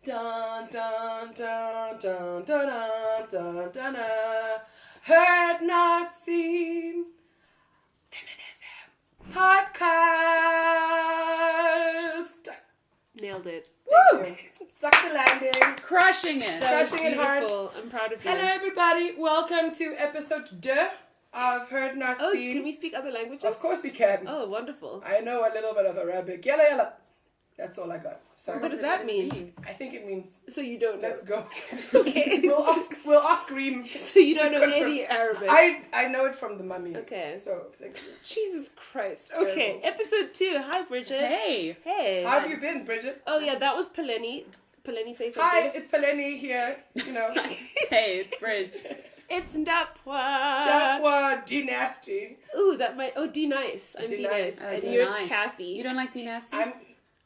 Dun dun dun dun dun dun dun dun dun. Heard not seen. Feminism podcast. Nailed it. Woo! Stuck the landing. Crushing it. Crushing it hard. I'm proud of you. Hello, everybody. Welcome to episode 2 of Heard Not Oh, Seen. can we speak other languages? Of course we can. Oh, wonderful. I know a little bit of Arabic. Yalla yalla. That's all I got. Sorry. What does that mean? I think it means So you don't know. let's go. Okay. We'll ask Reem. So you don't know confirm. any Arabic. I know it from the mummy. Okay. So thank you. Jesus Christ. Terrible. Okay, episode 2. Hi, Bridget. Hey. Hey. How have you been, Bridget? Oh, yeah, that was Peleni. Peleni, say something. Hi, it's Peleni here. You know. Hey, it's Bridge. It's Ndapwa. Japwa D Nasty. Ooh, that might... Oh, D-Nice. I'm D-Nice. D-Nice. Oh, And D you're nice. Kathy. You don't like D nasty? I'm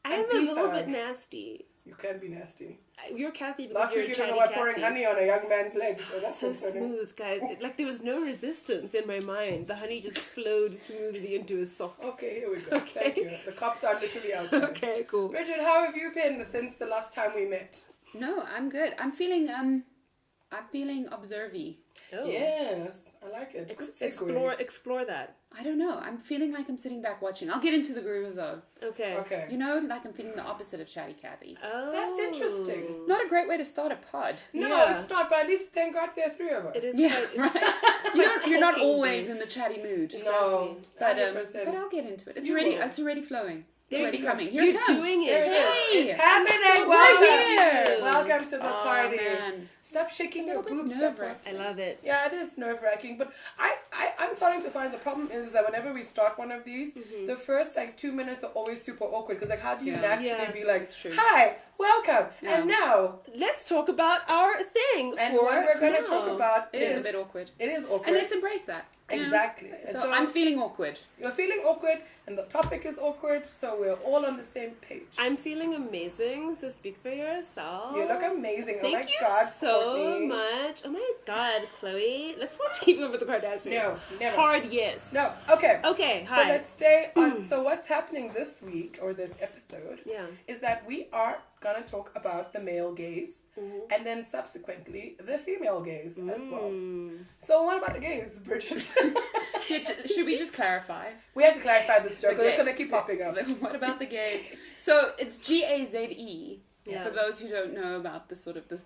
I am a P little fag. bit nasty. You can be nasty. You're Kathy because Last you're week you chatty don't know what pouring Kathy. honey on a young man's leg. So that's So concerning. smooth, guys. Like there was no resistance in my mind. The honey just flowed smoothly into his sock. Okay, here we go. Okay. Thank you. The cops are literally outside. Okay, cool. Bridget, how have you been since the last time we met? No, I'm good. I'm feeling observy. Oh. Yes, I like it. Good segue. Explore that. I don't know. I'm feeling like I'm sitting back watching. I'll get into the groove though. Okay. Okay. You know, like I'm feeling the opposite of Chatty Cathy. Oh. That's interesting. Not a great way to start a pod. No, Yeah. it's not, but at least thank God there are 3 of us. It is Yeah, quite... right. You're not talking always based. in the chatty mood. No, But 100%. but I'll get into it. It's You already will. It's already flowing. It's There already you go. coming. Here You're it comes. doing it. There it is. Hey, It's happening. so Welcome. here. Welcome to the Oh, party. man. Stop shaking your It's a little boobs. bit Stop nerve-wracking. I love it. Yeah, it is nerve-wracking, but I'm starting to find the problem is that whenever we start one of these, the first 2 minutes are always super awkward because how do you Yeah. naturally Yeah, be like, it's true. hi, welcome, Yeah. and now, Let's talk about our thing. and for what we're going to now. talk about It is a bit awkward. It is awkward. And let's embrace that. you know? Exactly. And So, so I'm feeling awkward. You're feeling awkward, and the topic is awkward, so we're all on the same page. I'm feeling amazing, so speak for yourself. You look amazing. Thank oh my you God, so Courtney. much. Oh my God, Chloe. Let's watch Keeping Up with the Kardashians. No, never. Hard yes. No, okay. Okay, So hi. let's stay on. So what's happening this week or this episode Yeah. is that we are gonna talk about the male gaze Mm-hmm. and then subsequently the female gaze as well. Mm. So what about the gaze, Bridget? Should we just clarify? We have to clarify this joke. 'Cause it's Okay. gonna keep popping up. What about the gaze? So it's GAZE. Yeah. For those who don't know about the sort of the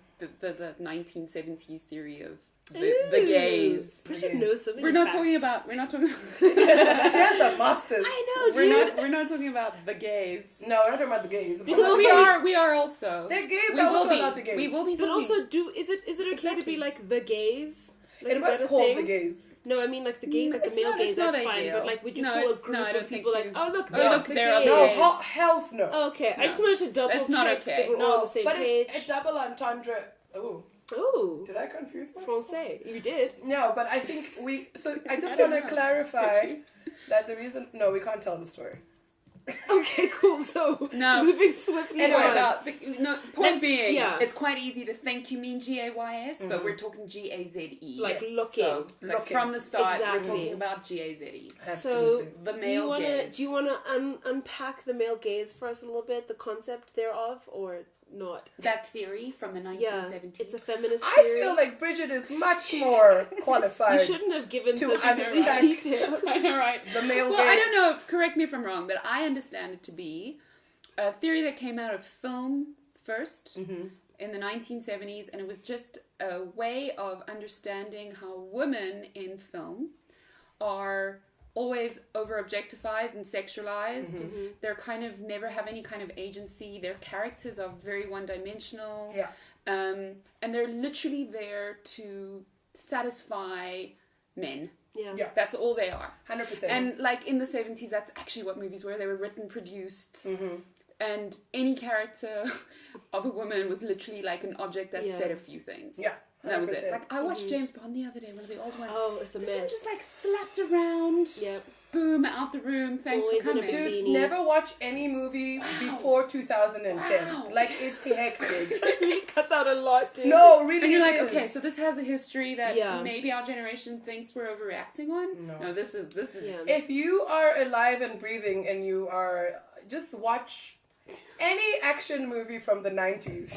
1970s theory of the gaze. Bridget gaze. knows so many We're not facts. talking about. We're not talking. She has a master's. I know, dude. We're not talking about the gaze. No, we're not talking about the gaze. Because But also- we are also. Their gaze We are will also be. allowed to gaze. We will be But talking. also, is it okay to Exactly. be like the gaze? Like, It is was that a called thing? the gaze. No, I mean like the gaze, like the It's male not- gaze. it's not That's fine. ideal. But like, would you No, call a it's- group no, I don't of think people like, you- oh look, Oh, there's look, the there are gaze? the No, gaze. hell's no. Oh, okay, I No. just wanted to double That's not check okay. that we're all on No, the same but page. it's a double entendre. Oh, Oh, did I confuse myself? Francais, you did. No, but I think we. So I just I don't want to know. clarify Did you? that the reason. No, we can't tell the story. Okay, cool. So No. moving swiftly Anyway, on. About the, no, point Let's- being, yeah. it's quite easy to think you mean GAYS, but we're talking GAZE. Like Yes. looking. So, like Looking. from the start, Exactly. we're talking about GAZE. So Absolutely. The do you male wanna gaze. do you wanna unpack the male gaze for us a little bit, the concept thereof, or not? That theory from the 1970s. Yeah, it's a feminist I theory. feel like Bridget is much more qualified. You shouldn't have given to such many unpack details. All right. The male Well, gaze. I don't know. Correct me if I'm wrong, but I understand it to be a theory that came out of film 1st in the 1970s, and it was just a way of understanding how women in film are always over objectified and sexualized. They're kind of never have any kind of agency. Their characters are very one-dimensional. Yeah. And they're literally there to satisfy men. Yeah. Yeah. That's all they are. 100%. And like in the 70s, that's actually what movies were. They were written, produced, and any character of a woman was literally like an object that Yeah. said a few things. Yeah. That was it. 100%. Like I watched James Bond the other day, one of the old ones. Oh, it's a This one mess. just like slapped around. Yep. Boom, out the room. Thanks Always for in a coming. bikini. Dude, never watch any movie before 2010. Wow. Like, it's hectic. Really cuts out a lot, dude. No, really. And you're it like, is. okay, so this has a history that Yeah. maybe our generation thinks we're overreacting on. No. This is Yeah. If you are alive and breathing and you are, just watch any action movie from the 90s.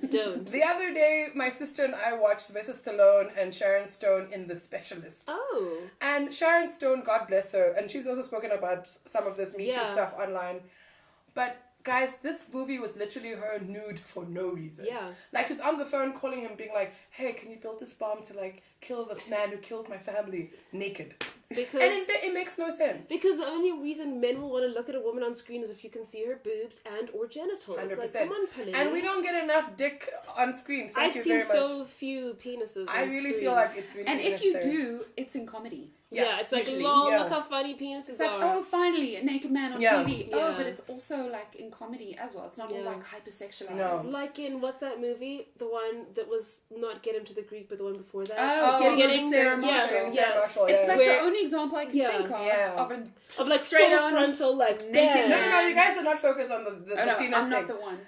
Don't. The other day, my sister and I watched Sylvester Stallone and Sharon Stone in The Specialist. Oh. And Sharon Stone, God bless her, and she's also spoken about some of this Me Too stuff online. But guys, this movie was literally her nude for no reason. Yeah. Like, she's on the phone calling him, being like, hey, can you build this bomb to, like, kill the man who killed my family naked? Because, and it makes no sense. Because the only reason men will want to look at a woman on screen is if you can see her boobs and or genitals. 100%. Like, come on, Pelé. And we don't get enough dick on screen. Thank you very much. I've seen so few penises I on really screen. feel like it's really And if you necessary. do, it's in comedy. Yeah, it's like, usually. lol, Yeah. look how funny penises It's like, are. oh, finally, a naked man on Yeah. TV. Yeah. Oh, but it's also like in comedy as well. It's not all Yeah. like hypersexualized. No. Like in, what's that movie? The one that was not Get Him to the Greek, but the one before that? Oh, Getting Sarah there, Marshall. yeah. Marshall, It's yeah. like Where- the only example I can think of Yeah. of like straight full on frontal, like, naked bam. No, you guys are not focused on the Oh, no, penis I'm not thing. the one.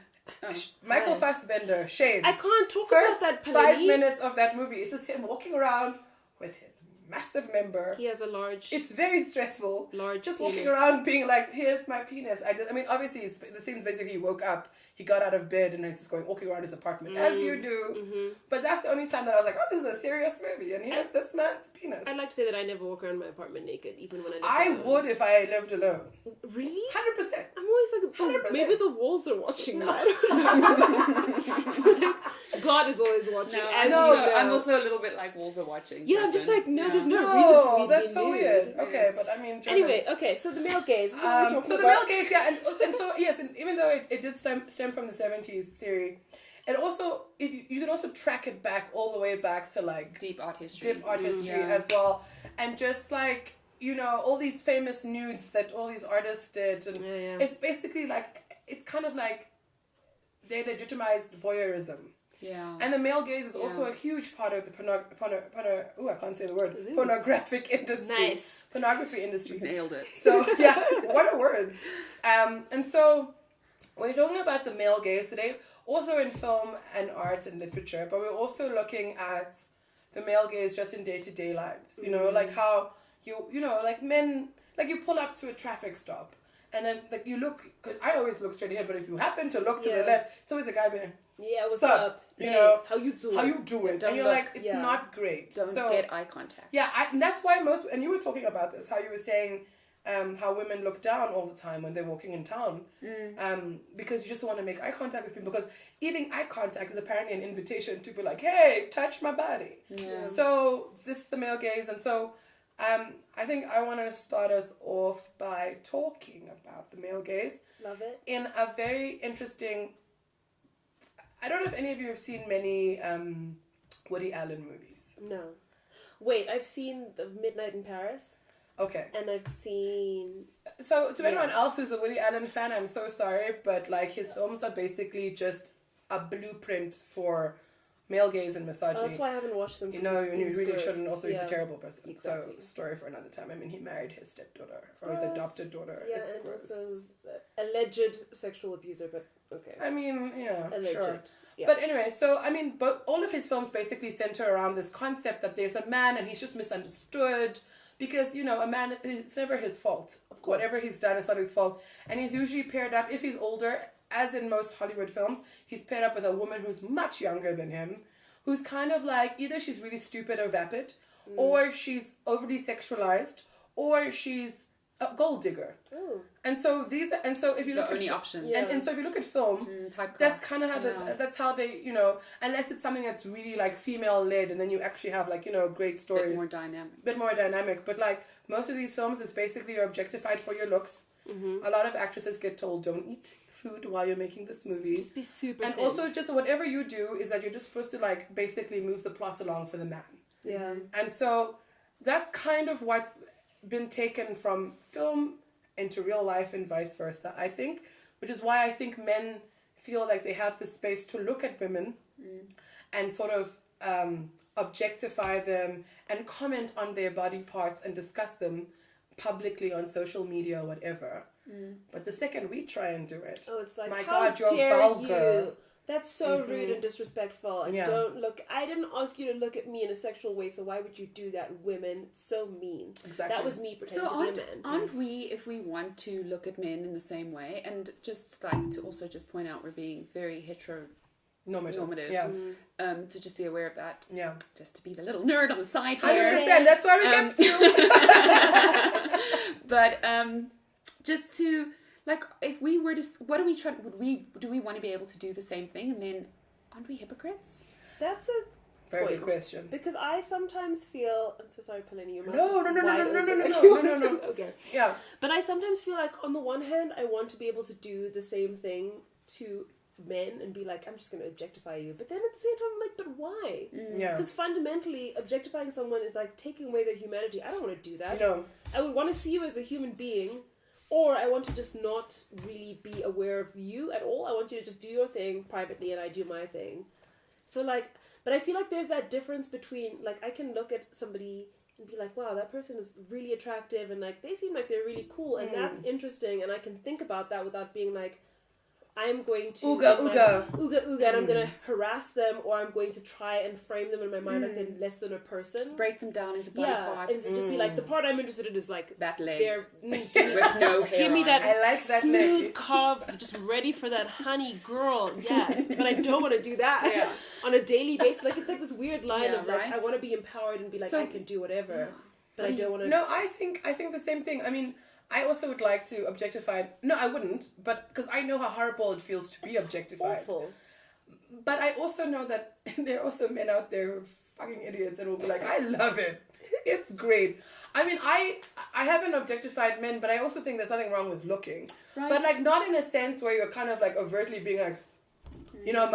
Oh. Michael Right. Fassbender, shame. I can't talk First about that, 5 Pelé. minutes of that movie, it's just him walking around with his massive member. He has a large... It's very stressful. Large Just penis. walking around being like, here's my penis. I mean, obviously, the scene's basically he woke up, he got out of bed, and he's just walking around his apartment, as you do. Mm-hmm. But that's the only time that I was like, oh, this is a serious movie, and here's this man's penis. I'd like to say that I never walk around my apartment naked, even when I live I alone. would if I lived alone. Really? 100%. I'm always like, oh, 100%. maybe the walls are watching that. God is always watching. No, as No, you know. I'm also a little bit like walls are watching. Yeah, I'm just person. like, no, Yeah. there's no reason for me No, to that's be so nude. weird. It Okay, is. but I mean, Anyway, okay, so the male gaze. This is what we're talking so the about. male gaze, yeah, and so yes, and even though it did stem from the 70s theory, it also you can also track it back all the way back to like Deep art history. as well, and just like all these famous nudes that all these artists did, and Yeah. it's basically like it's kind of like they legitimized voyeurism. Yeah. And the male gaze is also a huge part of the I can't say the word. Pornographic industry. Nice. Pornography industry. Nailed it. So, yeah, what are words? And so, we're talking about the male gaze today, also in film and art and literature, but we're also looking at the male gaze just in day-to-day life. Like how like men, like you pull up to a traffic stop, and then like you look, because I always look straight ahead, but if you happen to look to the left, it's always a guy being, Yeah, what's Sup? up? You Hey, know, how you doing? how you doing? Don't And you're look. like, it's Yeah. not great. Don't So, get eye contact. yeah, and that's why and you were talking about this, how you were saying how women look down all the time when they're walking in town. Because you just want to make eye contact with people, because even eye contact is apparently an invitation to be like, hey, touch my body. Yeah. So this is the male gaze, and so I think I want to start us off by talking about the male gaze Love it. in a very interesting... I don't know if any of you have seen many Woody Allen movies. No. Wait, I've seen The Midnight in Paris, Okay. and I've seen... So to anyone else who's a Woody Allen fan, I'm so sorry, but like his films are basically just a blueprint for male gaze and misogyny. Oh, that's why I haven't watched them. You know, because it and you seems really gross. shouldn't. Also, he's Yeah. a terrible person. Exactly. So, story for another time. I mean, he married his stepdaughter, or his Gross. adopted daughter. Yeah, It's and gross. also alleged sexual abuser, but okay. I mean, yeah, Alleged. sure. Yeah. But anyway, so I mean, but all of his films basically center around this concept that there's a man and he's just misunderstood because a man, it's never his fault. Of course. Whatever he's done, it's not his fault, and he's usually paired up if he's older, as in most Hollywood films. He's paired up with a woman who's much younger than him, who's kind of like either she's really stupid or vapid, or she's overly sexualized, or she's a gold digger. Oh. And so if you The look only at options. Yeah. and so if you look at film, Typecast. that's kind of how Yeah. that's how they unless it's something that's really like female led, and then you actually have like great stories, Bit more dynamic. bit more dynamic. But like most of these films, it's basically you're objectified for your looks. A lot of actresses get told don't eat food while you're making this movie. Just be super And thin. also just whatever you do is that you're just supposed to like basically move the plot along for the man. Yeah. And so that's kind of what's been taken from film into real life and vice versa, I think, which is why I think men feel like they have the space to look at women and sort of objectify them and comment on their body parts and discuss them publicly on social media or whatever. But the second we try and do it, Oh, it's like, my how God, you're dare vulgar. you That's so rude and disrespectful. And Yeah. I didn't ask you to look at me in a sexual way, so why would you do that, women? It's so mean. Exactly. That was me pretending So to be a man. aren't we, if we want to look at men in the same way, and just like to also just point out we're being very heteronormative, Yeah. to just be aware of that, Yeah. just to be the little nerd on the side 100%. here. That's why we kept you. But just to like, if we were to, what do we try? Do we want to be able to do the same thing? And then, aren't we hypocrites? That's a Very point. good question. Because I sometimes feel... I'm so sorry, Pelini. Your mouth No, is no, no, no, wide no, no, open. no, no. Okay. Yeah. But I sometimes feel like, on the one hand, I want to be able to do the same thing to men and be like, I'm just going to objectify you. But then at the same time, I'm like, but why? Yeah. Because fundamentally, objectifying someone is like taking away their humanity. I don't want to do that. No. I would want to see you as a human being, or I want to just not really be aware of you at all. I want you to just do your thing privately and I do my thing. So like, but I feel like there's that difference between, like, I can look at somebody and be like, wow, that person is really attractive and like they seem like they're really cool and that's interesting, and I can think about that without being like, I'm going to Ooga, and I'm going to harass them, or I'm going to try and frame them in my mind like they're less than a person. Break them down into body parts. And just be like, the part I'm interested in is like that leg they're with no hair. give me on that, it. I like that smooth leg. carve, just ready for that honey girl. Yes, but I don't want to do that Yeah. on a daily basis. Like, it's like this weird line Yeah, of like, right? I want to be empowered and be like, So- I can do whatever, but I don't want to. No, I think the same thing. I mean, I also would like to objectify. No, I wouldn't, but because I know how horrible it feels to be objectified. Awful. But I also know that there are also men out there who are fucking idiots and will be like, I love it. It's great. I mean, I haven't objectified men, but I also think there's nothing wrong with looking. Right. But like not in a sense where you're kind of like overtly being like, you know,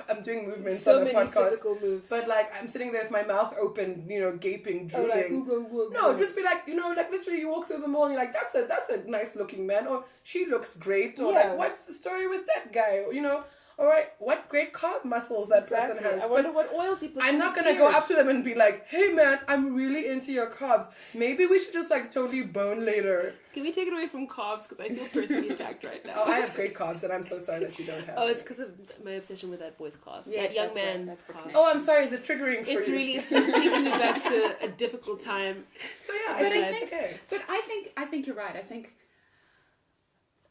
I'm doing movements So on the many podcast. physical moves. But like I'm sitting there with my mouth open, you know, gaping, Oh, like, drooling. ooga. No, just be like, you know, like literally you walk through the mall and you're like, that's a nice looking man, or she looks great, or Yeah. like, what's the story with that guy? You know, all right, what great calf muscles that person has. I wonder what oils he puts I'm in not his gonna go beard. up to them and be like, hey man, I'm really into your calves. Maybe we should just like totally bone later. Can we take it away from calves? Because I feel personally attacked right now. Oh, I have great calves and I'm so sorry that you don't have. Oh, it's them. because of my obsession with that boy's calves. Yes, that young that's right. man. That's the calves. connection. Oh, I'm sorry, is it triggering for It's you? really, it's taking me back to a difficult time. So yeah, But I it's think, okay. but I think you're right.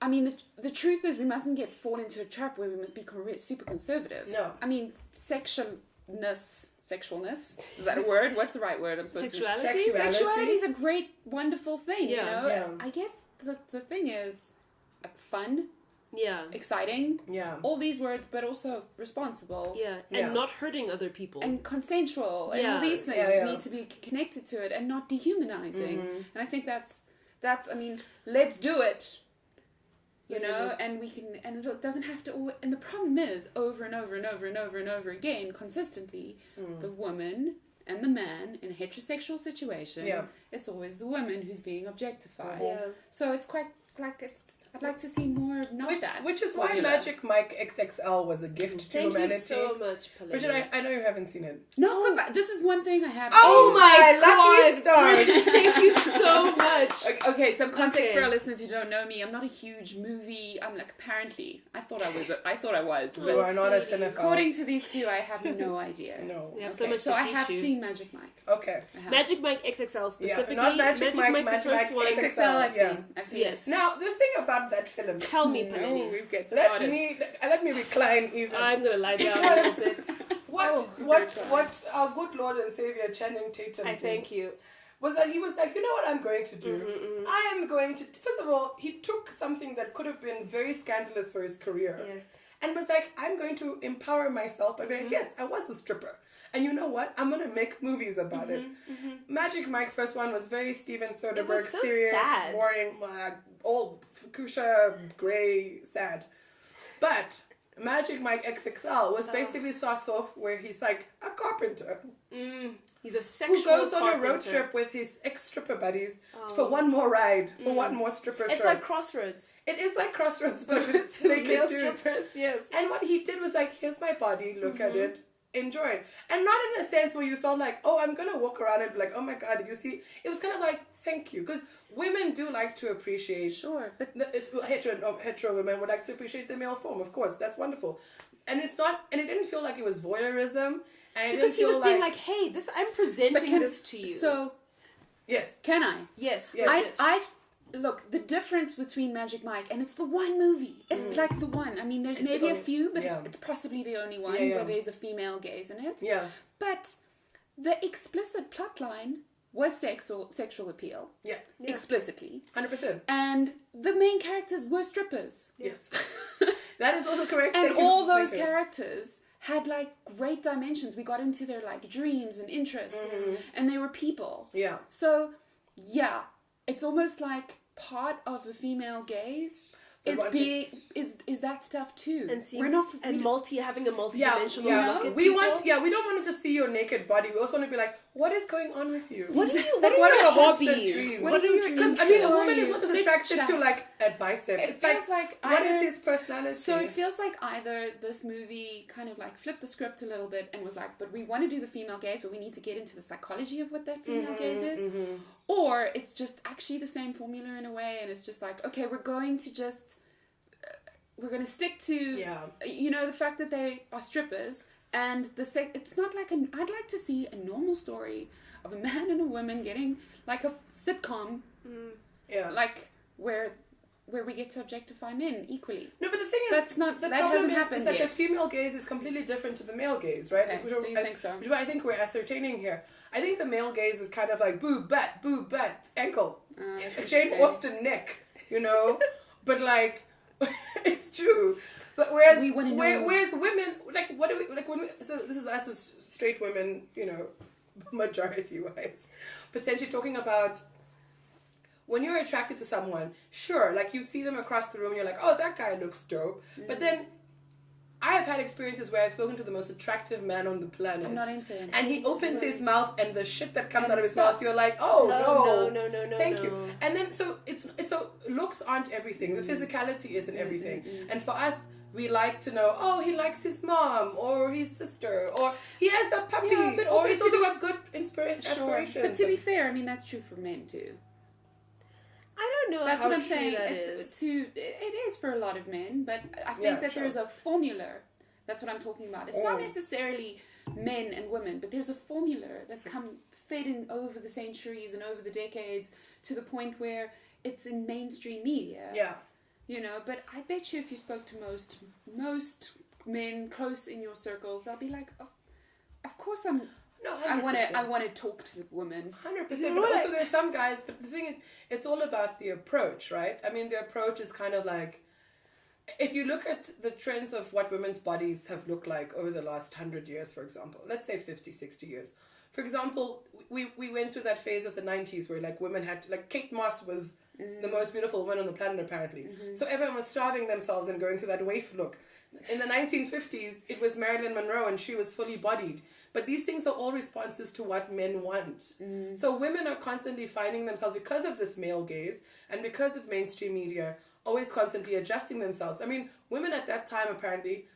I mean, the truth is we mustn't fall into a trap where we must be super conservative. No. I mean, sexualness, is that a word? What's the right word? I'm supposed Sexuality? to Sexuality is a great, wonderful thing, you Yeah. know? Yeah. I guess the thing is fun, Yeah. exciting, Yeah. all these words, but also responsible. Yeah. And Yeah. not hurting other people. And consensual, and all Yeah. these things Yeah. need to be connected to it and not dehumanizing. Mm-hmm. And I think that's. I mean, let's do it. You know, Mm-hmm. and we can, and it doesn't have to. And the problem is, over and over and over and over and over again, consistently, Mm. the woman and the man in a heterosexual situation, Yeah. it's always the woman who's being objectified. Yeah. So it's quite like I'd like to see more not that. Which is why formula. Magic Mike XXL was a gift to Thank humanity. you so much, Pelini. Richard, I know you haven't seen it. No, because this is one thing I have. Oh seen. my lucky God, stars! Thank you so much. Okay, some context Okay. for our listeners who don't know me. I'm not a huge movie. I'm like apparently. I thought I was. But You are not a Sadie. cinephile. according to these two, I have no idea. No. We have so Okay, much so to I teach have you. seen Magic Mike. Okay. I have. Magic Mike XXL specifically. not Magic Mike, the Magic first Mike one. XXL. XXL, I've yeah. seen. I've seen Yes. it. Now the thing about that film. Tell me, No, Pelini. we get Let started. me recline even. I'm gonna lie down a little bit. What our good Lord and Savior Channing Tatum I did thank you. was that he was like, you know what I'm going to do? Mm-hmm, I am going to. First of all, he took something that could have been very scandalous for his career. Yes. And was like, I'm going to empower myself by going, yes, I was a stripper. And you know what? I'm going to make movies about it. Magic Mike first one was very Steven Soderbergh, so serious, sad. boring, old, fuchsia, grey, sad. But Magic Mike XXL was basically starts off where he's like a carpenter He's a sexual who goes on a carpenter. road trip with his ex-stripper buddies for one more ride, for one more stripper It's show. like Crossroads. It is like Crossroads, but with Male naked dudes. strippers, yes. And what he did was like, here's my body, look at it, enjoy it. And not in a sense where you felt like, oh, I'm going to walk around and be like, oh my God, you see? It was kind of like, thank you. Because women do like to appreciate, Sure, but hetero women would like to appreciate the male form, of course, that's wonderful. and it's not, and it didn't feel like it was voyeurism, and it Because didn't he was feel being like, hey, I'm presenting this to you. So, yes, can I? Yes. Look, the difference between Magic Mike, and it's the one movie. It's like the one. I mean, there's maybe a few, but it's possibly the only one where there's a female gaze in it. Yeah. But the explicit plotline was sexual appeal. Yeah. Explicitly. 100%. And the main characters were strippers. Yes. That is also correct. And all those characters had like great dimensions. We got into their like dreams and interests, and they were people. Yeah. So, yeah, it's almost like part of the female gaze is that stuff too. And having a multi-dimensional look at we people. we don't want to just see your naked body. We also want to be like, what is going on with you? What are hopes your and hobbies? dreams? What are your dreams? Because I mean, a woman is not just attracted to like a bicep. It It's feels like what either- is his personality? So it feels like either this movie kind of like flipped the script a little bit and was like, but we want to do the female gaze, but we need to get into the psychology of what that female gaze is. Or it's just actually the same formula in a way, and it's just like, okay, we're going to stick to, you know, the fact that they are strippers, and it's not like I'd like to see a normal story of a man and a woman getting like a sitcom, like where we get to objectify men equally. No, but the thing is, that hasn't happened is that yet. the female gaze is completely different to the male gaze, right? Okay, so you think so? Which is what I think we're ascertaining here. I think the male gaze is kind of like boob, butt, ankle, Jane Austen neck, you know, but like. It's true, but whereas women, like, what do we like when so this is us as straight women, you know, majority wise, potentially talking about when you're attracted to someone. Sure, like you see them across the room, and you're like, oh, that guy looks dope, but then I have had experiences where I've spoken to the most attractive man on the planet. I'm not into it. And he opens his mouth, and the shit that comes And out of his stops. mouth, you're like, oh no, thank you. And then so so looks aren't everything. The physicality isn't everything. And for us, we like to know, oh, he likes his mom or his sister, or he has a puppy, but or also he's also got good aspirations. But to be fair, I mean that's true for men too. I don't know. That's how what I'm true saying. that It is. is for a lot of men, but I think that there's a formula. That's what I'm talking about. It's not necessarily men and women, but there's a formula that's fed in over the centuries and over the decades to the point where it's in mainstream media. Yeah. You know, but I bet you if you spoke to most men close in your circles, they'll be like, of course I want to talk to the woman. 100%. But also there's some guys, but the thing is, it's all about the approach, right? I mean, the approach is kind of like, if you look at the trends of what women's bodies have looked like over the last 100 years, for example, let's say 50, 60 years. For example, we went through that phase of the 90s where like women had to, like Kate Moss was the most beautiful woman on the planet apparently. So everyone was starving themselves and going through that waif look. In the 1950s, it was Marilyn Monroe and she was fully bodied. But these things are all responses to what men want. So women are constantly finding themselves, because of this male gaze and because of mainstream media, always constantly adjusting themselves. I mean, women at that time apparently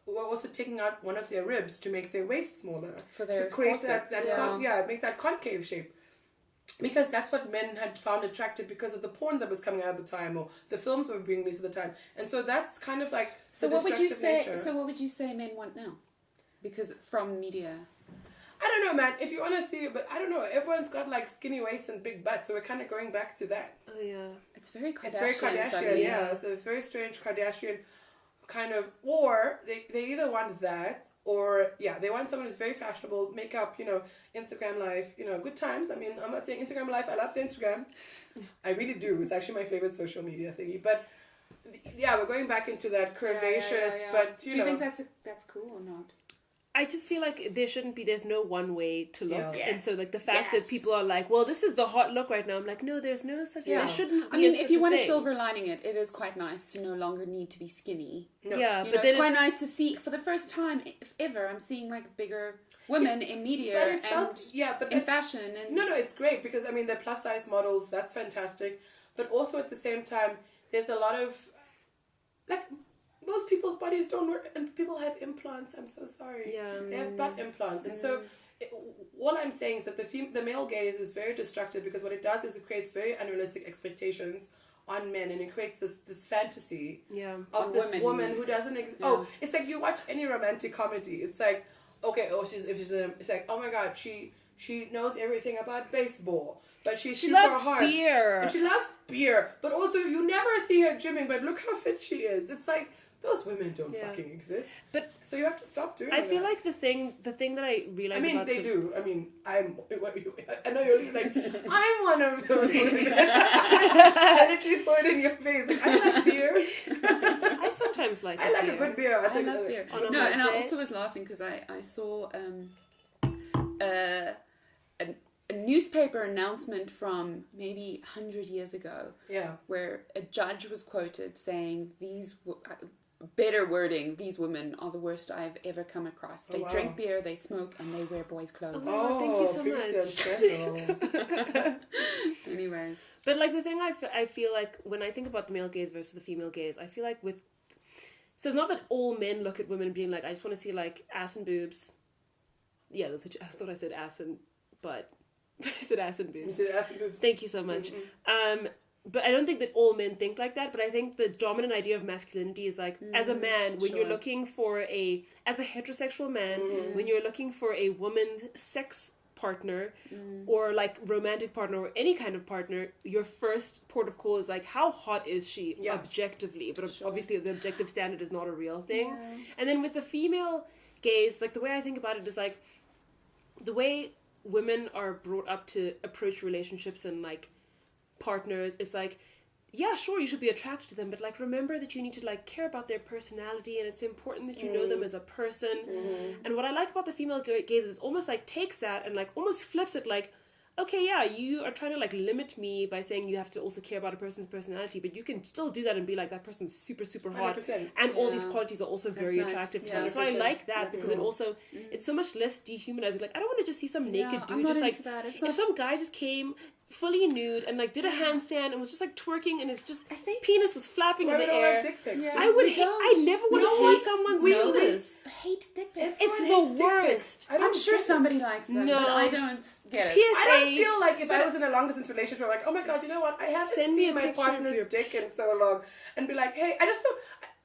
were also taking out one of their ribs to make their waist smaller. For their to create corsets, make that concave shape. Because that's what men had found attractive because of the porn that was coming out at the time, or the films that were being released at the time. And so that's kind of like So what would you say men want now? Because from media. I don't know, man. If you want to see it, but I don't know. Everyone's got like skinny waists and big butts, so we're kind of going back to that. Oh yeah. It's very Kardashian. It's very Kardashian, yeah. It's a very strange Kardashian kind of. Or they either want that, or they want someone who's very fashionable, makeup, you know, Instagram life, you know, good times. I mean, I'm not saying Instagram life. I love the Instagram. I really do. It's actually my favorite social media thingy. But yeah, we're going back into that curvaceous. But do you think that's cool or not? I just feel like there's no one way to look. Yeah. And so like the fact that people are like, well, this is the hot look right now. I'm like, no, there's no such thing. There shouldn't be. I mean, if you want to silver lining it, it is quite nice to no longer need to be skinny. No. Yeah, but then it's quite nice to see, for the first time if ever, I'm seeing like bigger women in media in fashion. And No, it's great because I mean, they're plus size models. That's fantastic. But also at the same time, there's a lot of like. Most people's bodies don't work, and people have implants. I'm so sorry. Yeah. They have butt implants. And so all I'm saying is that the male gaze is very destructive because what it does is it creates very unrealistic expectations on men, and it creates this fantasy Yeah. of this women, woman you who doesn't exist. Yeah. Oh, it's like you watch any romantic comedy. It's like, okay, it's like, oh my god, she knows everything about baseball, but she's She super loves hot. beer. And she loves beer, but also you never see her gymming, but look how fit she is. It's like, those women don't Yeah. fucking exist. But So you have to stop doing I that. feel like the thing that I I realize mean, about they the, do. I mean, I know you're like, I'm one of those women. I literally saw it in your face. Like, I like beer. I sometimes like I like beer. a good beer. I love beer. On a No, hot and day. I also was laughing because I saw a newspaper announcement from maybe 100 years ago Yeah. where a judge was quoted saying better wording, these women are the worst I've ever come across. They wow. drink beer, they smoke, and they wear boys' clothes. Oh, thank you so previously on Scandal. Anyways. But like the thing I feel like when I think about the male gaze versus the female gaze, I feel like so it's not that all men look at women being like, I just want to see like ass and boobs. Yeah, that's what I thought I said ass and butt. I said ass and You boobs. said ass and boobs. Thank you so much. Mm-hmm. But I don't think that all men think like that. But I think the dominant idea of masculinity is like, as a man, when sure. you're looking for as a heterosexual man, when you're looking for a woman sex partner or like romantic partner or any kind of partner, your first port of call is like, how hot is she objectively? But obviously the objective standard is not a real thing. Yeah. And then with the female gaze, like the way I think about it is like, the way women are brought up to approach relationships and like partners, it's like, yeah, sure, you should be attracted to them, but like remember that you need to like care about their personality, and it's important that you know them as a person. And what I like about the female gaze is almost like takes that and like almost flips it like, okay, yeah, you are trying to like limit me by saying you have to also care about a person's personality, but you can still do that and be like, that person's super, super hot. 100%. And all these Yeah. qualities are also That's very nice. attractive to Yeah, me. So I 100%. like that That's because it cool. also, it's so much less dehumanizing. Like, I don't want to just see some naked Yeah, dude I'm not just like, into that. It's if not- some guy just came fully nude and like did a handstand and was just like twerking and his think- his penis was flapping Why in we the don't air. have dick pics? Yeah. dude? I would We hate, don't. I never want No, to we- see someone's we- penis. I hate dick pics. It's Everyone the hates dick pics. worst. I don't I'm sure get it. somebody likes them, No. but I don't get it. PS- I don't say- feel like if I was in a long distance relationship, I'm like, oh my god, you know what? I haven't Send me seen a my picture of partner's your- dick in so long, and be like, hey, I just don't.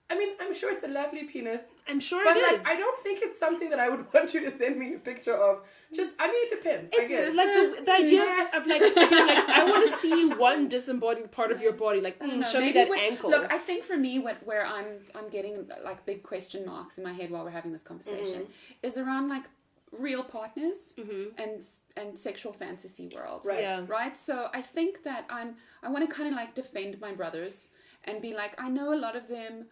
I mean, I'm sure it's a lovely penis, I'm sure but it like, is. I don't think it's something that I would want you to send me a picture of. Just, I mean, it depends. I It's guess. like the idea of like being like, I want to see one disembodied part of your body. Like, I don't know, show me maybe that when- ankle. Look, I think for me, where I'm getting like big question marks in my head while we're having this conversation is around like real partners and sexual fantasy world. Right. Yeah. Right. So I think that I want to kind of like defend my brothers and be like, I know a lot of them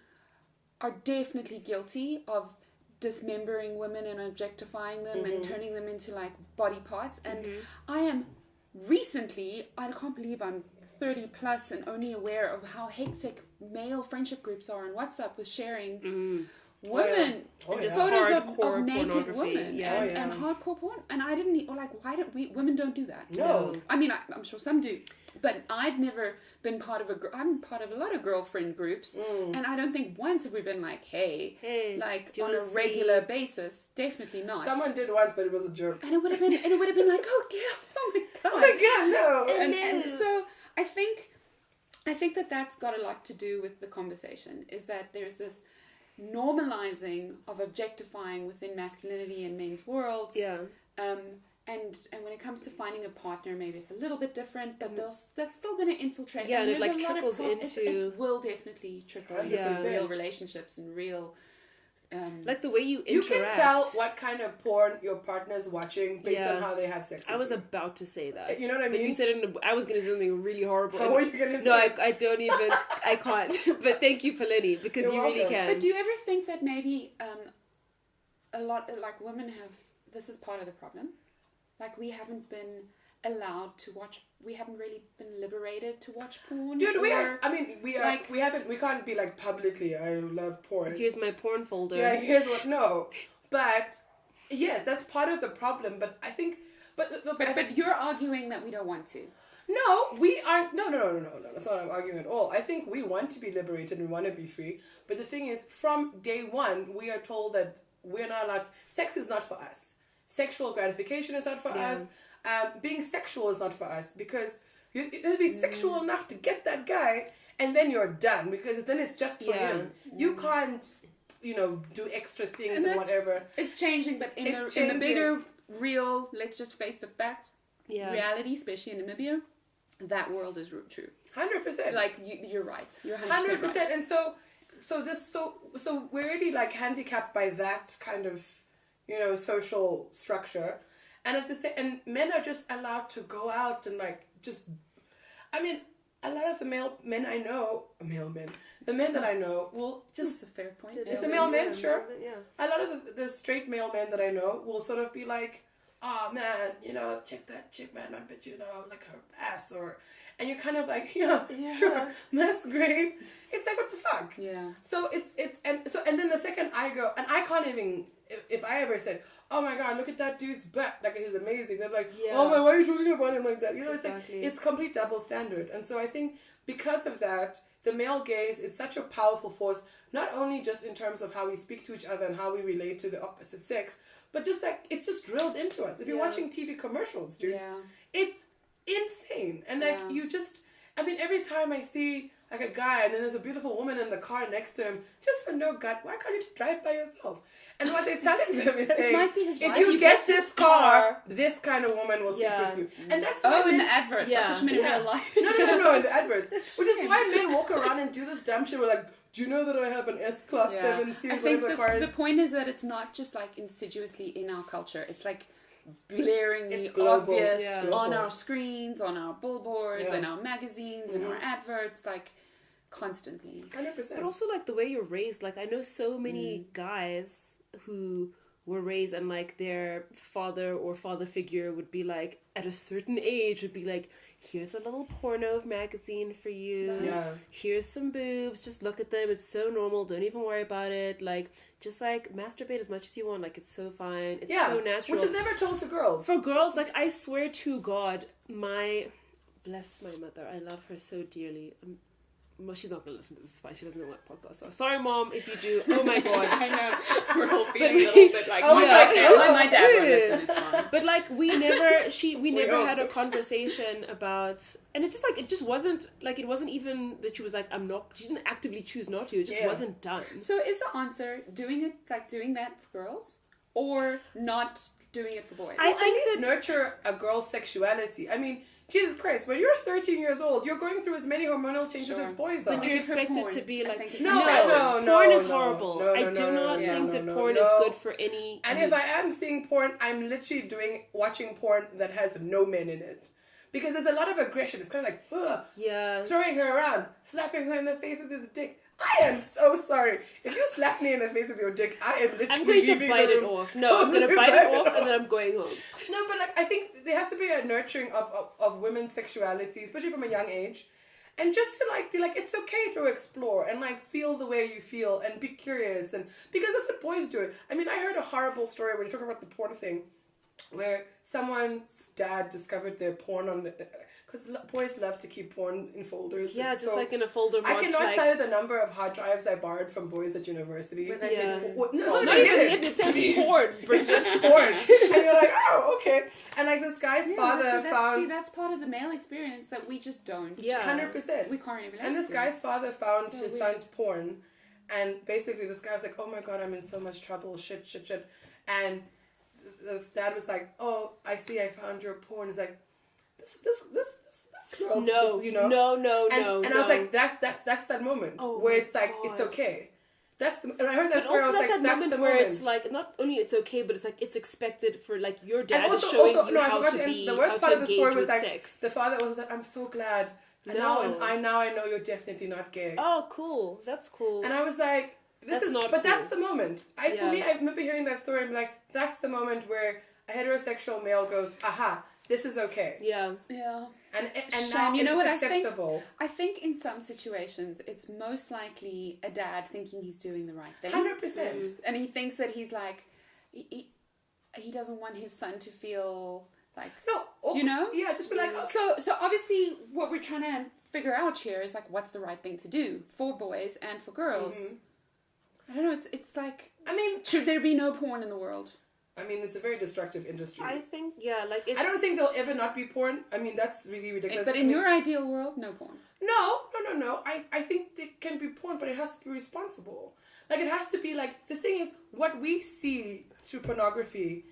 are definitely guilty of dismembering women and objectifying them and turning them into like body parts. And I am recently, I can't believe I'm 30 plus and only aware of how hectic male friendship groups are on WhatsApp with sharing women, Oh, yeah. photos Hardcore of naked pornography, women yeah. and hardcore porn. And I didn't, or like, why don't women don't do that? No. I mean, I'm sure some do, but I've never been part of I'm part of a lot of girlfriend groups, and I don't think once have we been like, hey, like do you on a wanna regular see- basis. Definitely not. Someone did once, but it was a joke. And it would have been like, oh my god, Oh my god, no. and so I think that's got a lot to do with the conversation. Is that there's this normalizing of objectifying within masculinity and men's worlds. Yeah. And when it comes to finding a partner, maybe it's a little bit different, but that's still going to infiltrate. Yeah, and it, there's like, a lot of trickles into- it will definitely trickle into Yeah. real relationships and real. Like the way you You interact. can tell what kind of porn your partner's watching based Yeah. on how they have sex. I with was you. about to say that. You know what I But mean? you said it I was going to say something really horrible. What were you gonna No, say? I don't even, I can't. But thank you, Pelini, because You're you really welcome. can. But do you ever think that maybe a lot like women have this is part of the problem? Like we haven't been allowed to watch. We haven't really been liberated to watch porn. Dude, we or- are. I mean, we are. like- we haven't. We can't be like publicly. I love porn. Here's my porn folder. Yeah, here's what. No, but yeah, that's part of the problem. But I think. But look, I think, But you're arguing that we don't want to. no, we are. No. That's not what I'm arguing at all. I think we want to be liberated and we want to be free. But the thing is, from day one, we are told that we're not allowed. Sex is not for us. Sexual gratification is not for us. Being sexual is not for us because you have to be sexual enough to get that guy, and then you're done, because then it's just for Yeah. him. You can't, do extra things and that's- whatever. It's changing, but in It's the changing. bigger, real, let's just face the fact, Yeah. reality, especially in Namibia, that world is true. 100%. Like, you're right. You're 100% 100%. right. And so we're really like handicapped by that kind of, social structure. And and men are just allowed to go out and like just, I mean, a lot of the the men that I know will just, That's a fair point. It's a male man, Yeah, sure. Yeah. a lot of the straight male men that I know will sort of be like, oh man, check that chick, man, I bet like her ass, and you're kind of like, yeah, sure, that's great. It's like, what the fuck? Yeah. So and then the second I go, and I can't even, if I ever said, oh my god, look at that dude's butt, like he's amazing, they're like, oh my, why are you talking about him like that? It's like, it's complete double standard. And so I think because of that, the male gaze is such a powerful force, not only just in terms of how we speak to each other and how we relate to the opposite sex, but just like, it's just drilled into us. If you're watching TV commercials, dude, it's insane. And like, every time I see like a guy and then there's a beautiful woman in the car next to him, just for no gut, why can't you just drive by yourself? And what they're telling them is saying, might be his if wife. you get this car, this kind of woman will sleep with you. And that's why in men, the adverts. Yeah. I thought you meant in real life. no, in the adverts. That's Which is strange. why men walk around and do this dumb shit. We're like, do you know that I have an S-Class 7 I series, think whatever the car the is? point is that it's not just like insidiously in our culture. It's like blaringly It's global. obvious Yeah. on Global. our screens, on our billboards, Yeah. in our magazines, in our adverts, like constantly. 100%. But also like the way you're raised, like I know so many guys who were raised and like their father or father figure would be like at a certain age would be like, here's a little porno magazine for you, here's some boobs, just look at them, it's so normal, don't even worry about it, like just like masturbate as much as you want, like it's so fine, it's so natural. Which is never told to girls. For girls, like I swear to God, bless my mother, I love her so dearly. Well, she's not going to listen to this. It's fine. She doesn't know what podcasts are. Sorry, Mom, if you do. Oh, my God. I know. We're all feeling a little bit like, my dad won't listen, it's fine. But, like, we never had a conversation about... And it's just, like, it just wasn't... Like, it wasn't even that she was like, she didn't actively choose not to. It just wasn't done. So is the answer doing that for girls? Or not doing it for boys? I think nurture a girl's sexuality. I mean... Jesus Christ, when you're 13 years old, you're going through as many hormonal changes as boys are. But you're expected to be like... No, porn is horrible. No, I do not think that porn is good for any... And if I am seeing porn, I'm literally watching porn that has no men in it. Because there's a lot of aggression. It's kind of like, ugh, throwing her around, slapping her in the face with his dick. I am so sorry. If you slap me in the face with your dick, I am literally I'm going to bite it off. No, I'm going to bite it off and then I'm going home. No, but like I think there has to be a nurturing of women's sexuality, especially from a young age. And just to like be like, it's okay to explore and like feel the way you feel and be curious, and because that's what boys do. I mean, I heard a horrible story when you talk about the porn thing, where someone's dad discovered their porn on the... Because boys love to keep porn in folders. Yeah, just like in a folder. I cannot tell you the number of hard drives I borrowed from boys at university. Not even hidden. It says porn. It's just porn. And you're like, oh, okay. And like this guy's father found... See, that's part of the male experience that we just don't. Yeah. 100%. We can't even relate And this to. guy's father found his weird. son's porn. And basically this guy was like, oh my God, I'm in so much trouble. Shit. And the dad was like, oh, I see, I found your porn. He's like, this girl's, no. And I was like, that's that moment where it's like, it's okay. And I heard that story. I was like, that's the moment where it's like, not only it's okay, but it's like it's expected for like your dad is showing you how to be. The worst part of the story was like sex. the father was like, I'm so glad. And now I know you're definitely not gay. Oh, cool. That's cool. And I was like, that's the moment. For me, I remember hearing that story and be like, that's the moment where a heterosexual male goes, aha, this is okay. Yeah. And Shame. now it's acceptable. I think in some situations it's most likely a dad thinking he's doing the right thing. 100%. And he thinks that he's like, he doesn't want his son to feel like, Yeah, just be like, okay. So obviously what we're trying to figure out here is like, what's the right thing to do for boys and for girls? I don't know. It's like, I mean, should there be no porn in the world? I mean, it's a very destructive industry. I think, yeah, like it's... I don't think there'll ever not be porn. I mean, that's really ridiculous. But in your ideal world, no porn. No. I think it can be porn, but it has to be responsible. Like, it has to be like, the thing is, what we see through pornography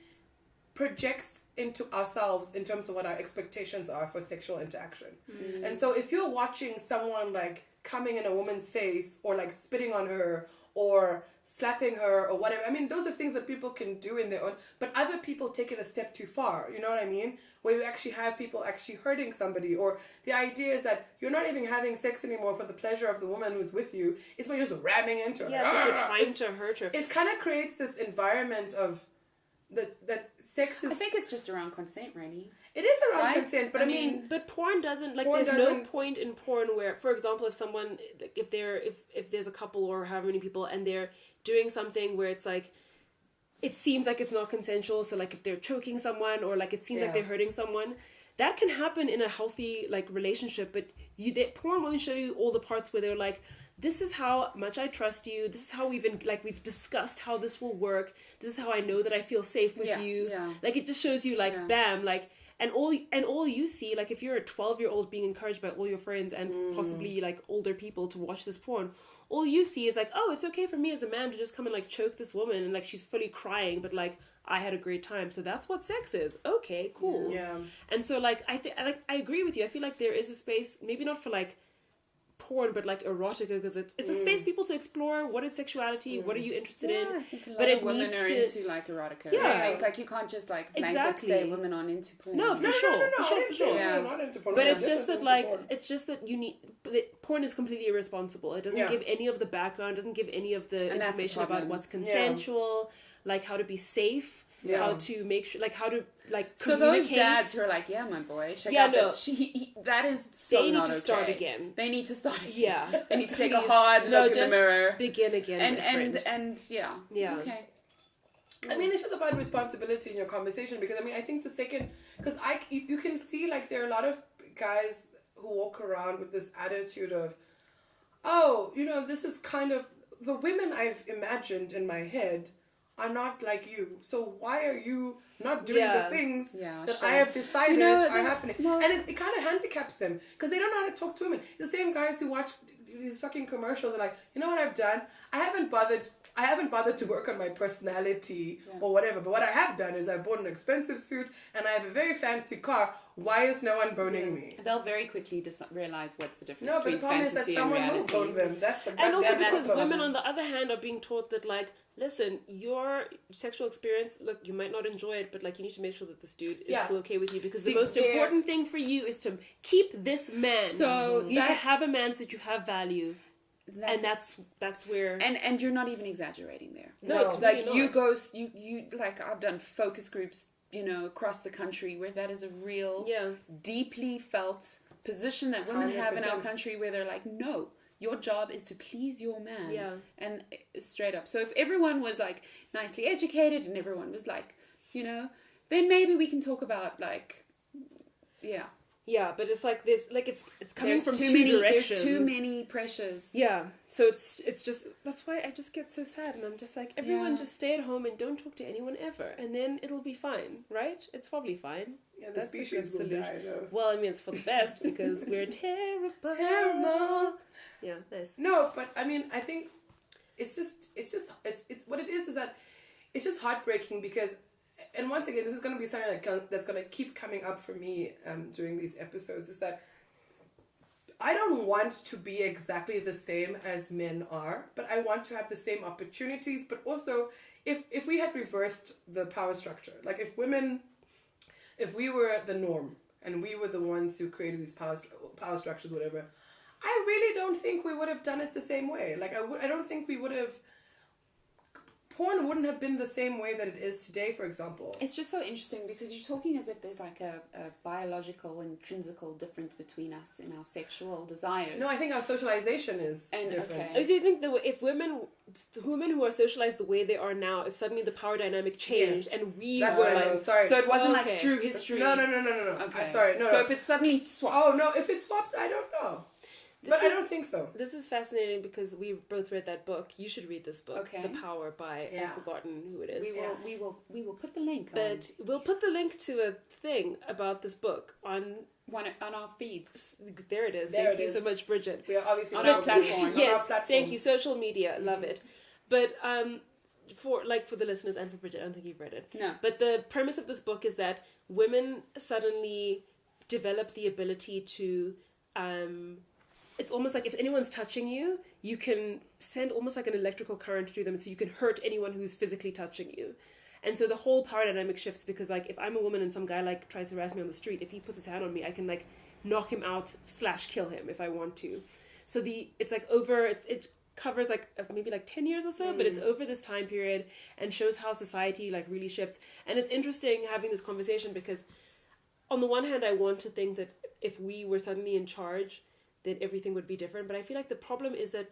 projects into ourselves in terms of what our expectations are for sexual interaction. Mm. And so if you're watching someone like coming in a woman's face or like spitting on her or slapping her or whatever, I mean, those are things that people can do in their own, but other people take it a step too far, you know what I mean? Where you actually have people actually hurting somebody, or the idea is that you're not even having sex anymore for the pleasure of the woman who's with you, it's when you're just ramming into her. Yeah, it's like you're trying to hurt her. It kind of creates this environment of that sex is... I think it's just around consent, really. It is around right? consent, but I mean... But porn doesn't, like, porn there's doesn't... no point in porn where, for example, if someone, like, if there's a couple or however many people and they're doing something where it's like, it seems like it's not consensual, so like if they're choking someone or like it seems like they're hurting someone, that can happen in a healthy, like, relationship, but porn won't show you all the parts where they're like, this is how much I trust you. This is how we've discussed how this will work. This is how I know that I feel safe with you. Yeah. Like, it just shows you, like, bam, like, and all you see, like, if you're a 12-year-old being encouraged by all your friends and possibly, like, older people to watch this porn, all you see is, like, oh, it's okay for me as a man to just come and, like, choke this woman and, like, she's fully crying, but, like, I had a great time. So that's what sex is. Okay, cool. Yeah. And so, like, I agree with you. I feel like there is a space, maybe not for, like, porn, but like erotica, because it's a space for people to explore what is sexuality, what are you interested in. I think a lot of women are into like erotica. Yeah, I think like you can't just like blanket say women aren't into porn. No, for sure. Yeah. Not into porn. But it's just that you need. Porn is completely irresponsible. It doesn't give any of the background. Doesn't give any of the information about what's consensual, like how to be safe. Yeah. How to make sure, like, how to, like, so communicate. Those dads who are like, yeah, my boy, check out this. That is so they need not to okay. start again. They need to start again. Yeah. They need to take a hard look in the mirror. Begin again, and yeah. Okay. I mean, it's just about responsibility in your conversation, because I mean, I think because you can see, like, there are a lot of guys who walk around with this attitude of, oh, you know, this is kind of, the women I've imagined in my head are not like you, so why are you not doing the things that I have decided are happening? Well, and it kind of handicaps them, because they don't know how to talk to women. The same guys who watch these fucking commercials are like, you know what I've done? I haven't bothered to work on my personality or whatever, but what I have done is I bought an expensive suit and I have a very fancy car. Why is no one boning me? They'll very quickly realize what's the difference between fantasy and reality. Will bone them. And also because women, on the other hand, are being taught that, like, listen, your sexual experience, look, you might not enjoy it, but, like, you need to make sure that this dude is still okay with you, because the most important thing for you is to keep this man. So you need to have a man so that you have value. That's where and you're not even exaggerating there. No, it's like really you like, I've done focus groups, you know, across the country where that is a real deeply felt position that women 100%. Have in our country, where they're like, no, your job is to please your man. And straight up. So if everyone was like nicely educated and everyone was like, you know, then maybe we can talk about like Yeah, but it's like this, like it's coming from two directions. There's too many pressures. Yeah, so it's just, that's why I just get so sad, and I'm just like, everyone just stay at home and don't talk to anyone ever, and then it'll be fine, right? It's probably fine. Yeah, the species will die, though. Well, I mean, it's for the best, because we're terrible. Yeah, nice. No, but I mean, I think it's what it is that it's just heartbreaking, because. And once again, this is going to be something that's going to keep coming up for me during these episodes, is that I don't want to be exactly the same as men are, but I want to have the same opportunities. But also, if we had reversed the power structure, like if we were the norm and we were the ones who created these power structures, whatever, I really don't think we would have done it the same way. Like, I don't think we would have... Porn wouldn't have been the same way that it is today, for example. It's just so interesting, because you're talking as if there's like a biological, intrinsical difference between us in our sexual desires. No, I think our socialization is different. So you think that if women who are socialized the way they are now, if suddenly the power dynamic changed and we were like... Sorry. So it wasn't like through history. No. Okay. Sorry, no. So if it suddenly swapped. Oh, no, if it swapped, I don't know. But I don't think so. This is fascinating because we both read that book. You should read this book, Okay. The Power by, I've forgotten who it is. We will put the link But we'll put the link to a thing about this book on our feeds. There it is. There Thank it you is. so much, Bridget. We are obviously On our platform. Yes, our platforms. thank you. Social media, love it. But for the listeners and for Bridget, I don't think you've read it. No. But the premise of this book is that women suddenly develop the ability to. It's almost like if anyone's touching you, you can send almost like an electrical current through them, so you can hurt anyone who's physically touching you. And so the whole power dynamic shifts because, like, if I'm a woman and some guy, like, tries to harass me on the street, if he puts his hand on me, I can, like, knock him out / kill him if I want to. So it's like it covers, like, maybe, like, 10 years or so, but it's over this time period and shows how society, like, really shifts. And it's interesting having this conversation because on the one hand, I want to think that if we were suddenly in charge, then everything would be different. But I feel like the problem isn't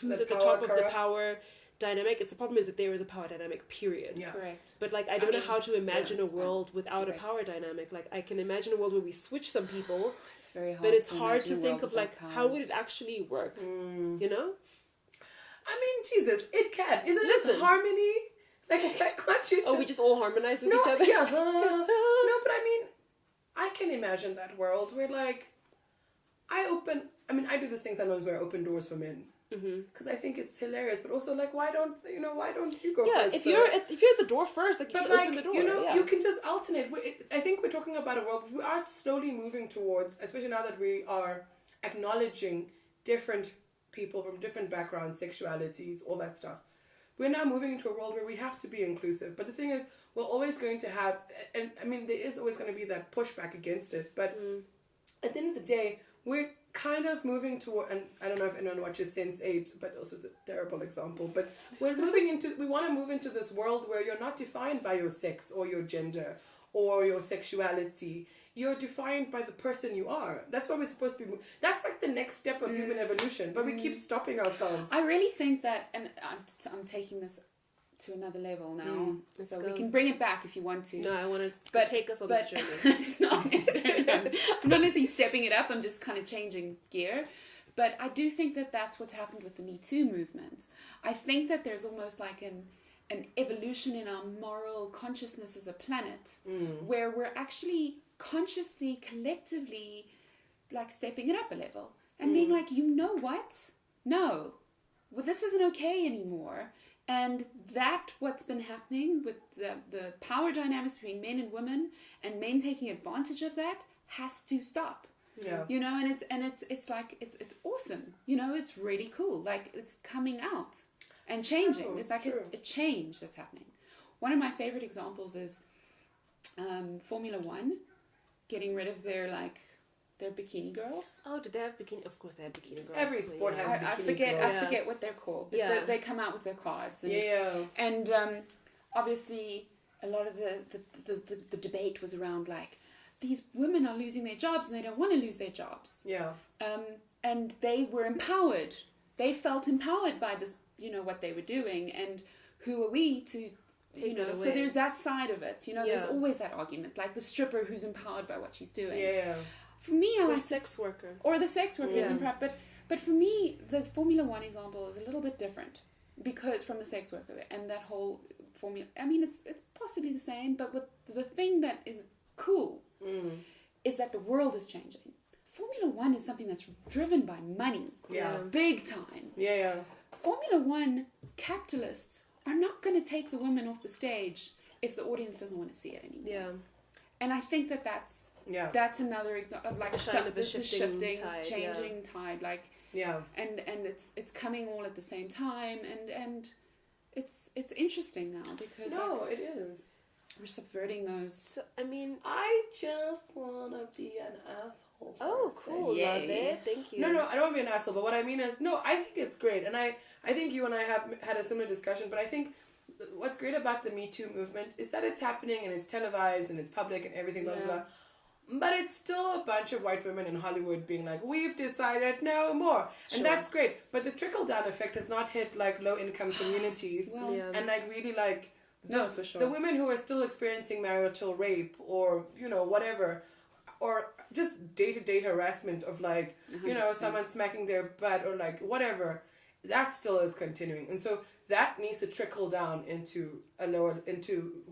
who's at the top of the power dynamic. It's the problem is that there is a power dynamic, period. Yeah. Correct. But, like, I don't know how to imagine a world without a power dynamic. Like, I can imagine a world where we switch some people, It's very hard. but it's to hard to imagine a think world of, like, without how power. would it actually work? You know? I mean, Jesus, it can. Isn't Listen. this harmony? Like, why can't you just... Oh, we just all harmonize with no, each other? Yeah. No, but I mean, I can imagine that world where, like, I do these things sometimes where I open doors for men. Because I think it's hilarious, but also, like, why don't you go Yeah, first? if you're at the door first, like, you But, just like, open the door. you can just alternate. I think we're talking about a world we are slowly moving towards, especially now that we are acknowledging different people from different backgrounds, sexualities, all that stuff. We're now moving into a world where we have to be inclusive. But the thing is, we're always going to have, and I mean, there is always going to be that pushback against it. But at the end of the day, we're kind of moving toward, and I don't know if anyone watches Sense8, but also it's a terrible example, but we want to move into this world where you're not defined by your sex or your gender or your sexuality. You're defined by the person you are. That's what we're supposed to be. That's like the next step of human evolution, but we keep stopping ourselves. I really think that, and I'm taking this to another level now, so we can bring it back if you want to. No, I want to take us on this journey. It's not necessarily. I'm not necessarily stepping it up. I'm just kind of changing gear. But I do think that that's what's happened with the Me Too movement. I think that there's almost like an evolution in our moral consciousness as a planet, where we're actually consciously, collectively, like, stepping it up a level and being like, you know what? No, well, this isn't okay anymore. And that what's been happening with the power dynamics between men and women, and men taking advantage of that, has to stop. Yeah. You know, and it's like it's awesome. You know, it's really cool. Like, it's coming out and changing. Oh, it's like true. a change that's happening. One of my favorite examples is Formula One getting rid of their bikini girls. Oh, did they have bikini? Of course they had bikini girls. Every sport has I bikini forget girls. I forget what they're called. But Yeah. they come out with their cards. And, And and obviously, a lot of the debate was around, like, these women are losing their jobs and they don't want to lose their jobs. yeah. And they were empowered. They felt empowered by this, you know, what they were doing. And who are we to, Take you know? that So away. there's that side of it. You know, there's Yeah. always that argument, like the stripper who's empowered by what she's doing. Yeah. For me, I Or like sex worker. or the sex worker is Yeah. empowered. But for me, the Formula One example is a little bit different, because from the sex worker and that whole formula. I mean, it's possibly the same, but what the thing that is cool is that the world is changing. Formula One is something that's driven by money, Yeah. big time. Yeah. Formula One capitalists are not going to take the women off the stage if the audience doesn't want to see it anymore. Yeah. And I think that's Yeah. that's another example of, like, The sign of a the shifting tide, changing tide, like, Yeah. and it's coming all at the same time, and it's interesting now because, like, No, it is. we're subverting those. So, I mean, I just want to be an asshole. for oh, a cool. Yay. Love it. Thank you. No, I don't want to be an asshole, but what I mean is, no, I think it's great. And I think you and I have had a similar discussion, but I think what's great about the Me Too movement is that it's happening and it's televised and it's public and everything, blah, blah, blah. But it's still a bunch of white women in Hollywood being like, we've decided no more. And that's great. But the trickle-down effect has not hit, like, low-income communities. Well, Yeah. And, like, really, like... No, for sure. The women who are still experiencing marital rape or, you know, whatever, or just day-to-day harassment of like, 100%. someone smacking their butt or like whatever, that still is continuing. And so that needs to trickle down into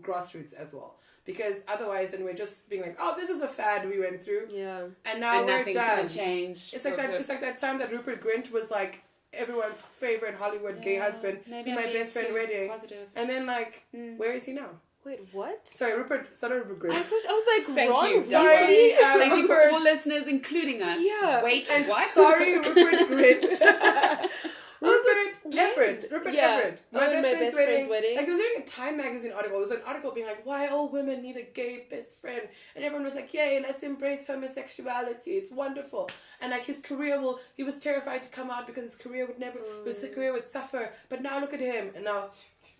grassroots as well. Because otherwise then we're just being like, oh, this is a fad we went through. Yeah. And now we're nothing's done. gonna change. It's like that time that Rupert Grint was like everyone's favorite Hollywood gay husband maybe in my I'm best friend being too wedding. positive. And then like, where is he now? Wait, what? Sorry, Rupert Grint. I was like, Thank wrong. you. Sorry, Thank you for Rupert. all listeners, including us. Yeah. Wait, And what? sorry, Rupert Grint. Rupert Everett. Yeah. My Oh, best friend's wedding. wedding. Like, there was even a Time magazine article. There was an article being like, why all women need a gay best friend. And everyone was like, yay, let's embrace homosexuality. It's wonderful. And like his career he was terrified to come out because his career would suffer. But now look at him. And now,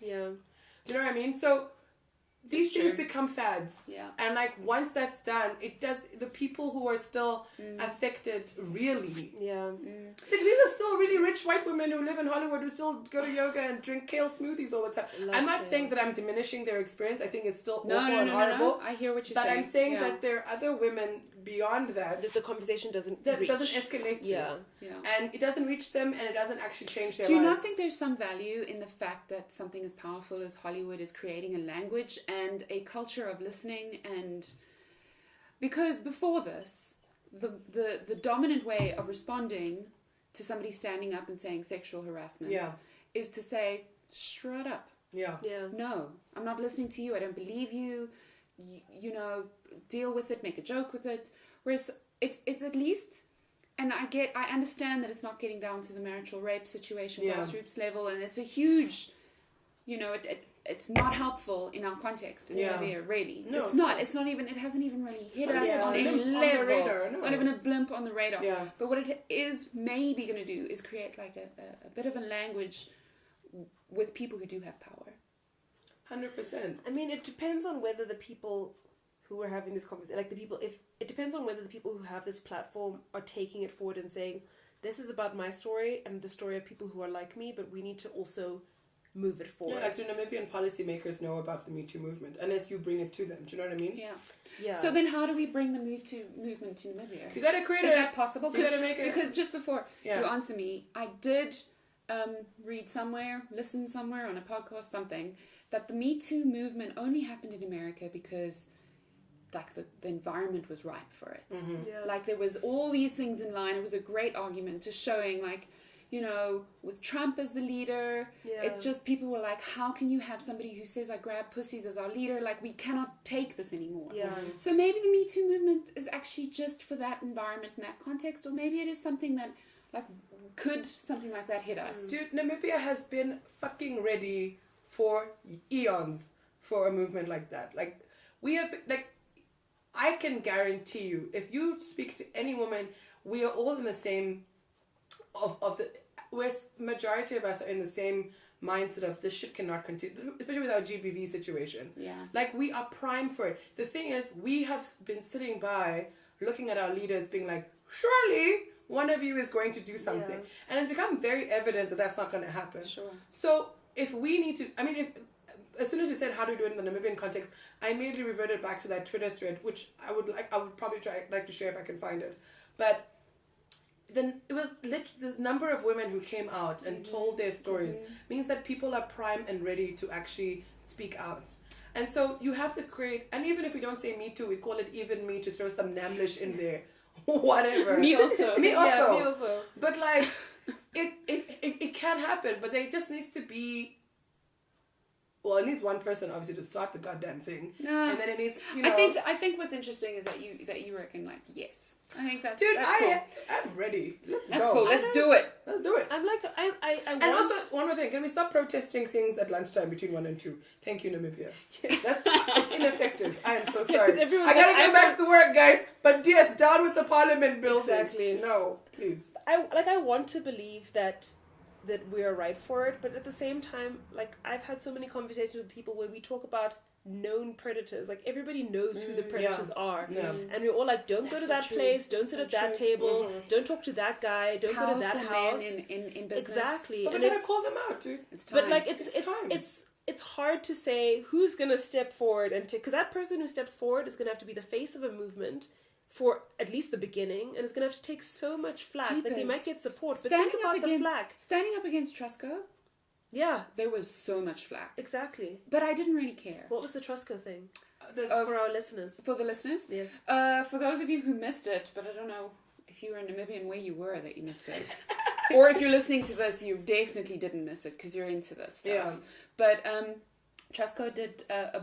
Yeah. do you know what I mean? So these It's things true. become fads. Yeah. And like once that's done, the people who are still affected really. Yeah. These are still really rich white women who live in Hollywood who still go to yoga and drink kale smoothies all the time. I'm not Lovely. saying that I'm diminishing their experience. I think it's still No, awful no, and no, horrible. no. I hear what you're But saying. I'm saying Yeah. that there are other women beyond that Just the conversation doesn't that reach. doesn't escalate to. Yeah. Yeah. And it doesn't reach them and it doesn't actually change their Do you lives. not think there's some value in the fact that something as powerful as Hollywood is creating a language and a culture of listening? And because before this, the dominant way of responding to somebody standing up and saying sexual harassment is to say, shut up. Yeah. Yeah. No, I'm not listening to you. I don't believe you. You know, deal with it, make a joke with it. Whereas it's at least, and I understand that it's not getting down to the marital rape situation, grassroots level, and it's a huge, it's not helpful in our context in Namibia, really. No, it's not. It's not even. It hasn't even really hit us Yeah. on any On the level. radar, no. It's not even a blimp on the radar. Yeah. But what it is maybe going to do is create like a bit of a language with people who do have power. 100%. I mean, it depends on whether the people who are having this conversation, it depends on whether the people who have this platform are taking it forward and saying, this is about my story and the story of people who are like me, but we need to also move it forward. Yeah, like do Namibian policymakers know about the Me Too movement unless you bring it to them? Do you know what I mean? Yeah. Yeah. So then how do we bring the movement to Namibia? You gotta create Is that possible? You gotta make it. Because just before you Yeah. answer me, I did read somewhere, listen somewhere on a podcast, something, that the Me Too movement only happened in America because like the environment was ripe for it. Mm-hmm. Yeah. Like there was all these things in line. It was a great argument to showing like, with Trump as the leader, it just, people were like, how can you have somebody who says I grab pussies as our leader? Like, we cannot take this anymore. Yeah. So maybe the Me Too movement is actually just for that environment and that context, or maybe it is something that, like, could something like that hit us? Dude, Namibia has been fucking ready for eons for a movement like that. Like, we have, like, I can guarantee you, if you speak to any woman, we are all in the same, majority of us are in the same mindset of this shit cannot continue, especially with our GBV situation. Yeah. Like, we are primed for it. The thing is, we have been sitting by, looking at our leaders being like, surely one of you is going to do something. Yeah. And it's become very evident that that's not going to happen. Sure. So if we need to, as soon as you said how do we do it in the Namibian context, I immediately reverted back to that Twitter thread, which I would probably like to share if I can find it. But then it was this number of women who came out and told their stories means that people are primed and ready to actually speak out. And so you have to create, and even if we don't say Me Too, we call it Even Me to throw some Namlish in there. Whatever. Me also. Me also. Yeah, me also. But like, it can happen, but there just needs to be, well, it needs one person obviously to start the goddamn thing, and then it needs, I think what's interesting is that you reckon like yes. I think that's dude, that's cool. I'm ready. Let's That's go. cool. Let's do it. Let's do it. I'm like, I And want... also, one more thing, can we stop protesting things at lunchtime between 1 and 2? Thank you, Namibia. It's ineffective. I am so sorry. 'cause everyone's I gotta like, get I back to work, guys. But yes, down with the parliament bills. Exactly. No, please. I want to believe that we are right for it, but at the same time, like, I've had so many conversations with people where we talk about known predators. Like, everybody knows who the predators are. Yeah. And we're all like, don't go to that place, don't sit at that table, don't talk to that guy, don't go to that Powerful house. men in business. Exactly. But we And gotta call them out, dude. It's time. but like It's time. it's hard to say who's gonna step forward and because that person who steps forward is gonna have to be the face of a movement for at least the beginning, and it's going to have to take so much flack that he Jeepers. might get support. But Standing think up about the against flack. standing up against Trusco, Yeah, there was so much flack, exactly. but I didn't really care. What was the Trusco thing? Oh, For our listeners. for the listeners, Yes. for those of you who missed it, but I don't know if you were in Namibia and where you were that you missed it, or if you're listening to this, you definitely didn't miss it because you're into this stuff. Yeah. But Trusco did a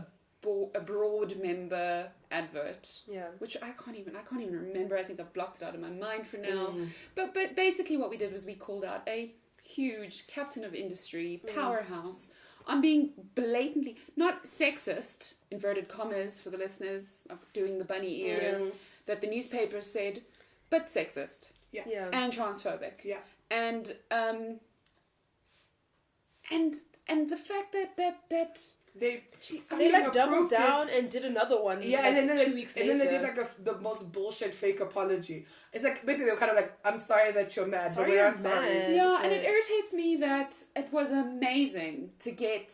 broad member advert, Yeah. which I can't even remember. I think I've blocked it out of my mind for now. But basically what we did was we called out a huge captain of industry, powerhouse, on being blatantly, not sexist, inverted commas for the listeners, I'm doing the bunny ears, that the newspaper said, but sexist Yeah. and transphobic. Yeah. And the fact that They They like doubled approved it. down and did another one. Yeah, like, and then 2 weeks later. and then they did like the most bullshit fake apology. It's like basically they were kind of like, "I'm sorry that you're mad, Sorry but we're you're not sorry." mad. yeah, and it irritates me that it was amazing to get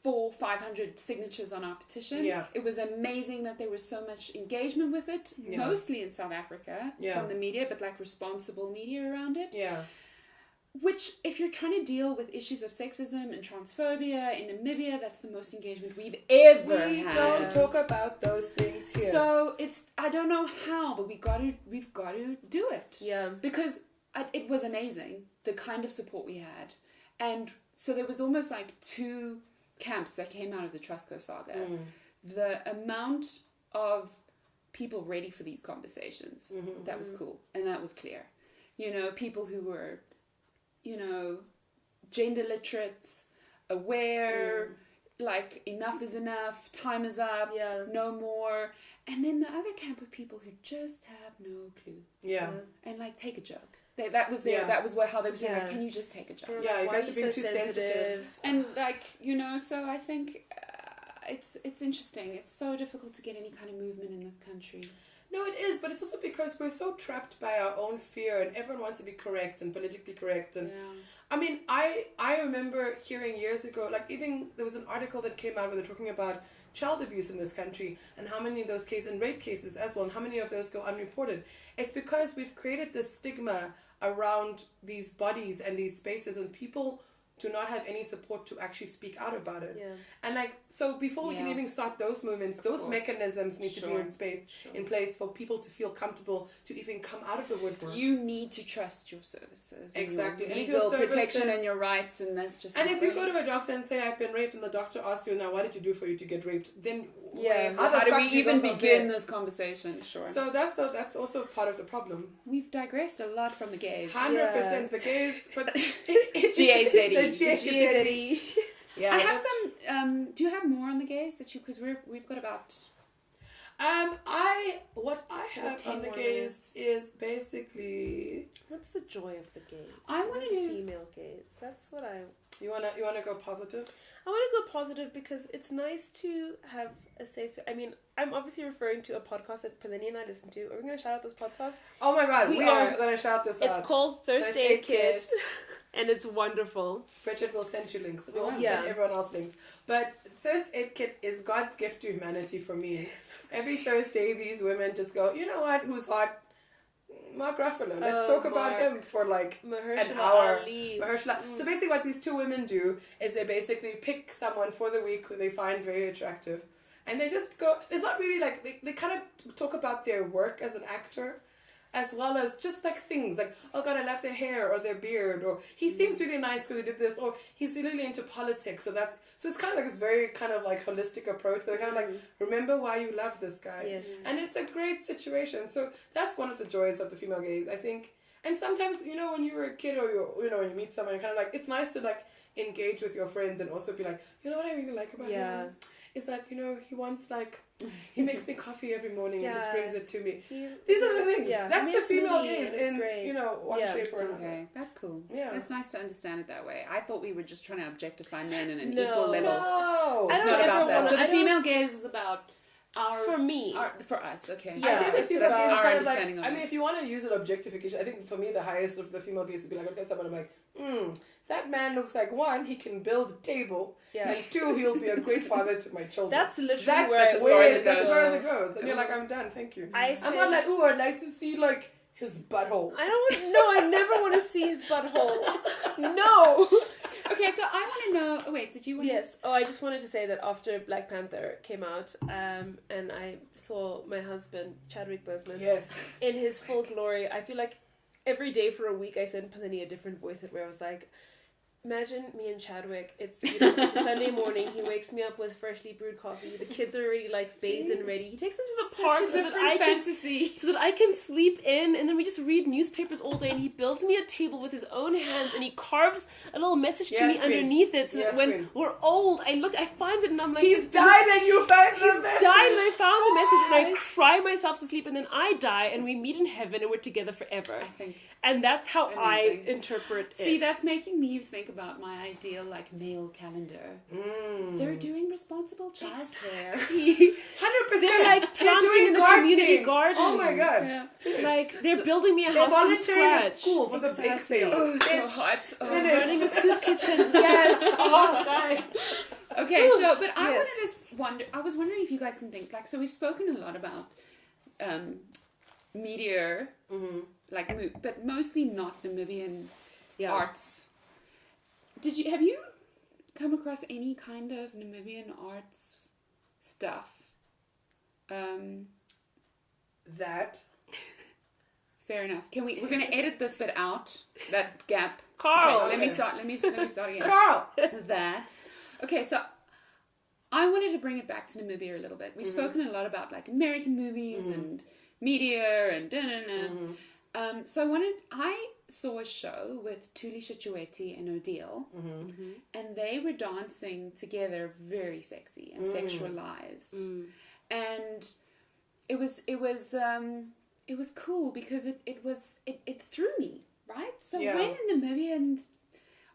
400-500 signatures on our petition. Yeah. It was amazing that there was so much engagement with it, Yeah. mostly in South Africa Yeah. from the media, but like responsible media around it. Yeah, Which, if you're trying to deal with issues of sexism and transphobia in Namibia, that's the most engagement we've ever we had. don't talk about those things here. So I don't know how, but we've got to do it. Yeah. Because it was amazing, the kind of support we had. And so there was almost like two camps that came out of the Trusco saga. The amount of people ready for these conversations, that was cool. And that was clear. You know, people who were, you know, gender literate, aware, like enough is enough, time is up, no more. And then the other camp of people who just have no clue. Yeah. And like, take a joke. That was their, that was how they were saying, like, Yeah. can you just take a joke? Yeah, you Why guys are are being too sensitive. And like, you know, so I think it's interesting. It's so difficult to get any kind of movement in this country. No, it is, but it's also because we're so trapped by our own fear, and everyone wants to be correct and politically correct. And I mean, I remember hearing years ago, like even there was an article that came out where they're talking about child abuse in this country and how many of those cases, and rape cases as well, and how many of those go unreported. It's because we've created this stigma around these bodies and these spaces, and people do not have any support to actually speak out about it. Yeah. And like, so before we can even start those movements, those mechanisms need to be in place for people to feel comfortable to even come out of the woodwork. You need to trust your services. Exactly. And And if your your legal protection services- and your rights, and that's just And not if you really- go to a doctor and say, I've been raped, and the doctor asks you, now what did you do for you to get raped? Then how do we even begin this conversation? Sure. So that's also part of the problem. We've digressed a lot from the gays. 100% the gays, but GAZE. GAZE. Yeah. I have some. Do you have more on the gays that you? Because we've got about. What I have 10 on the more gays is basically. What's the joy of the gays? I What wanna are the do- female gays. That's what I You wanna go positive? I want to go positive because it's nice to have a safe space. I mean, I'm obviously referring to a podcast that Pelini and I listen to. Are we going to shout out this podcast? Oh my God, We we are. are gonna shout this It's out. called Thursday Thursday Aid Kit, Kit. and it's wonderful. Bridget will send you links. We'll also Yeah. send everyone else links. But Thursday Aid Kit is God's gift to humanity for me. Every Thursday, these women just go, you know what, who's hot? Mark Ruffalo. Let's talk about Mark. him for like Mahershala an hour. Ali. Mahershala. So basically what these two women do is they basically pick someone for the week who they find very attractive. And they just go, it's not really like, they kind of talk about their work as an actor, as well as just like things like, oh God, I love their hair or their beard, or he seems really nice because he did this, or he's really into politics. So it's kind of like this very kind of like holistic approach. They're kind of like, remember why you love this guy. Yes. And it's a great situation. So that's one of the joys of the female gaze, I think. And sometimes, you know, when you were a kid or when you meet someone, you're kind of like, it's nice to like engage with your friends and also be like, you know what I really like about him? Is that, you know, he wants like, he makes me coffee every morning and just brings it to me. These are the things. Yeah, That's he the makes female smoothie, gaze it's in, great. you know, one shape or another. Okay, that's cool. Yeah. It's nice to understand it that way. I thought we were just trying to objectify men in an No. equal level. No! I It's don't not ever about that. wanna- So I the don't- female gaze is about our... For me. For us, okay. Yeah, I think the it's female about- gaze is our kind of like, understanding of I mean, it. if you want to use an objectification, I think for me the highest of the female gaze would be like, I look at someone, I'm like, that man looks like, one, he can build a table, Yeah. and two, he'll be a great father to my children. That's literally That's where as far as it that's goes. as far as it goes. And you're like, I'm done, thank you. I I'm not like, said- ooh, I'd like to see like his butthole. I don't want. No, I never want to see his butthole. No. Okay, so I want to know. Oh wait, did you want? Yes. Oh, I just wanted to say that after Black Panther came out, and I saw my husband Chadwick Boseman Yes. in his full glory, I feel like every day for a week I sent Penny a different voice note where I was like, imagine me and Chadwick. It's it's a Sunday morning. He wakes me up with freshly brewed coffee. The kids are already like bathed and ready. He takes them to the park Such a so that different I can fantasy. so that I can sleep in, and then we just read newspapers all day, and he builds me a table with his own hands, and he carves a little message to Yes, me Queen. underneath it, so Yes, that when Queen. we're old, I find it, and I'm like, He's died and you found He's the died, and I found the message, and I Yes. cry myself to sleep, and then I die, and we meet in heaven, and we're together forever. I think. And that's how I Amazing. interpret it. See, that's making me think about my ideal like male calendar. They're doing responsible childcare. 100%. They're like planting doing in the gardening. community garden. Oh my god. Yeah. Like they're So- building me a They're house from volunteering at scratch. school for the bake Exactly. sale. Oh, so Bitch. hot. Oh. Finish. Running a soup kitchen. Yes. Oh, guys. Okay, so but I Yes. wanted to wonder. I was wondering if you guys can think like so. We've spoken a lot about media, but mostly not Namibian Yeah. arts. Have you come across any kind of Namibian arts stuff? That. Fair enough. We're gonna edit this bit out. That gap. Carl. Okay, let me start again. Carl! That. Okay, so I wanted to bring it back to Namibia a little bit. We've spoken a lot about like American movies and media and so I saw a show with Tuli Shitueti and Odile, and they were dancing together, very sexy and sexualized, and it was cool because it threw me, right? So Yeah. when in Namibian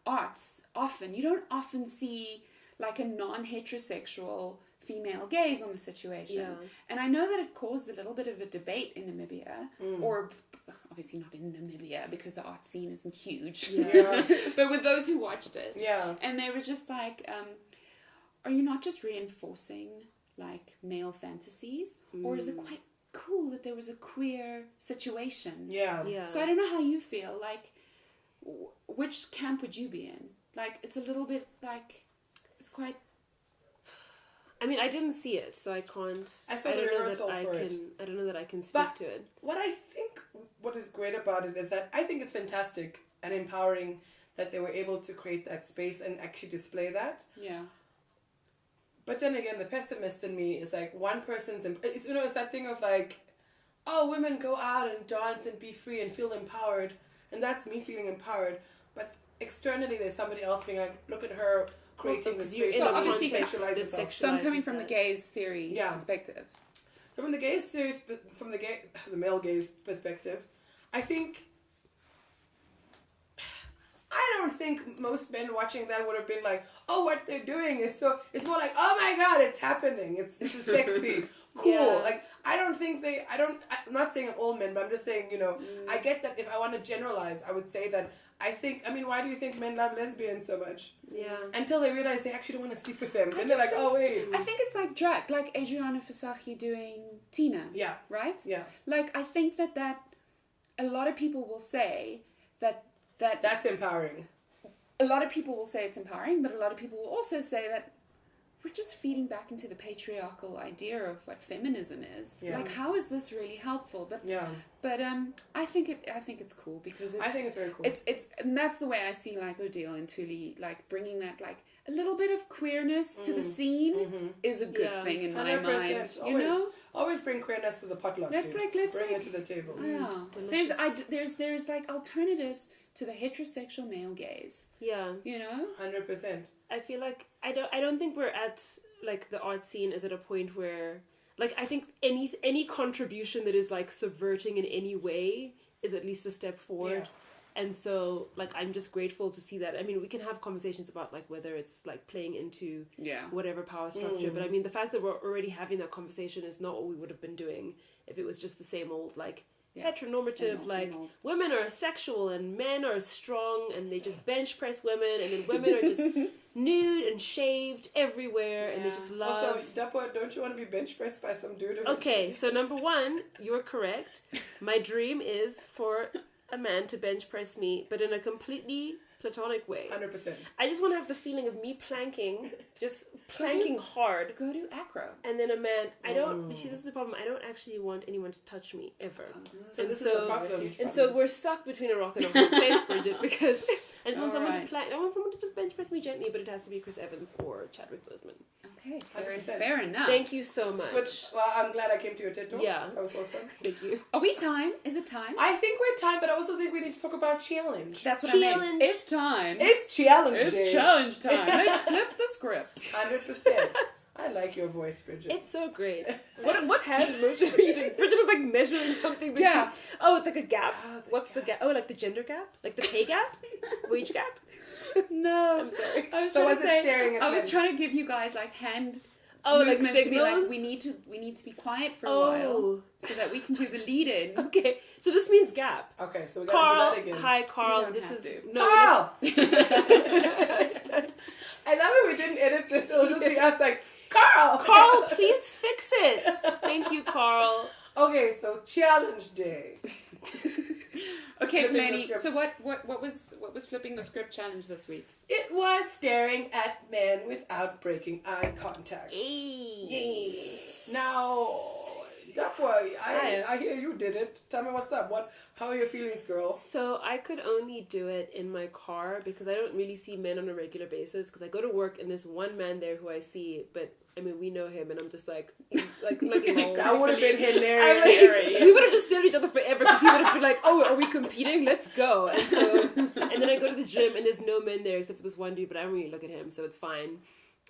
arts, you don't often see like a non-heterosexual female gaze on the situation. Yeah. And I know that it caused a little bit of a debate in Namibia, or obviously not in Namibia because the art scene isn't huge, Yeah. but with those who watched it. Yeah. And they were just like, are you not just reinforcing like male fantasies, or is it quite cool that there was a queer situation? Yeah. Yeah. So I don't know how you feel. Like, which camp would you be in? Like, it's a little bit like, it's quite. I mean, I didn't see it, so I can't. I saw I the don't know that rehearsals I for can. it. I don't know that I can speak But- to it. What I think, what is great about it is that I think it's fantastic and empowering that they were able to create that space and actually display that. Yeah. But then again, the pessimist in me is like one person's, it's that thing of like, oh, women go out and dance and be free and feel empowered. And that's me feeling empowered. But externally, there's somebody else being like, look at her creating because this you're space. in a and obviously sexualize that herself. So I'm coming from the that. gaze theory perspective. So from the gaze series, from the male gaze perspective, I don't think most men watching that would have been like, oh, what they're doing is so, it's more like, oh my god, it's happening. It's sexy, cool. Yeah. Like, I don't think I'm not saying all men, but I'm just saying, I get that if I want to generalize, I would say that why do you think men love lesbians so much? Yeah. Until they realize they actually don't want to sleep with them. Then just they're like, think- oh wait. I think it's like drag, like Adriana Fasaki doing Tina. Yeah. Right? Yeah. Like, I think that a lot of people will say that That's empowering. a lot of people will say it's empowering, but a lot of people will also say that we're just feeding back into the patriarchal idea of what feminism is. Yeah. Like, how is this really helpful? But Yeah. I think it's cool because I think it's very cool. It's and that's the way I see like Odile and Tuli, like bringing that like a little bit of queerness to the scene is a good Yeah. thing in my 100%. mind. You Always. know? Always bring queerness to the potluck. Let's dude. like bring it to the table. Yeah. Delicious. There's like alternatives to the heterosexual male gaze. Yeah. You know? 100%. I feel like I don't think we're at like the art scene is at a point where like I think any contribution that is like subverting in any way is at least a step forward. Yeah. And so like I'm just grateful to see that. I mean, we can have conversations about like whether it's like playing into whatever power structure, but I mean the fact that we're already having that conversation is not what we would have been doing if it was just the same old like heteronormative, Same like old. women are sexual and men are strong and they just bench press women, and then women are just nude and shaved everywhere and they just love. Also, Dapo, don't you want to be bench pressed by some dude? Okay, so number one, you're correct. My dream is for a man to bench press me, but in a completely platonic way. 100%. I just want to have the feeling of me planking, just planking hard. Go to acro. And then a man, I don't, see, this is the problem. I don't actually want anyone to touch me ever. So And this so- is the problem. And so we're stuck between a rock and a hard place, Bridget, because I just want someone to Alright. plank. I want someone to just bench press me gently, but it has to be Chris Evans or Chadwick Boseman. Okay, 100%. fair enough. Thank you so much. But, well, I'm glad I came to your TED Talk. Yeah. That was awesome. Thank you. Are we time? Is it time? I think we're time, but I also think we need to talk about challenge. That's what I meant. Challenge. It's time. It's challenge It's day. challenge time. Let's flip the script. 100%. I like your voice, Bridget. It's so great. What hand motion are you doing? Bridget is like measuring something between. Yeah. Oh, it's like a gap. Oh, the What's the gap? Oh, like the gender gap? Like the pay gap? Wage gap? No. I'm sorry. I was So trying was to it say. staring at I was men? trying to give you guys like hand Oh, like movements to be like signals? we need to be quiet for a while Oh. so that we can do the lead in. Okay, so this means gap. Okay, so we gotta Carl, do that again. hi Carl. don't This have is to. no. Carl! I love it we didn't edit this. It'll just be us like, Carl! Carl, please fix it. Thank you, Carl. Okay, so challenge day. Okay, Flipping the Blaney. script. So what was flipping the script challenge this week? It was staring at men without breaking eye contact. Yay. Now, that boy, I hear you did it. Tell me what's up. How are your feelings, girl? So I could only do it in my car because I don't really see men on a regular basis because I go to work and there's one man there who I see, but I mean we know him and I'm just like lol. That would have been I'm hilarious. like, we would have just stared at each other forever because he would have been like, oh, are we competing? Let's go. And then I go to the gym and there's no men there except for this one dude, but I don't really look at him, so it's fine.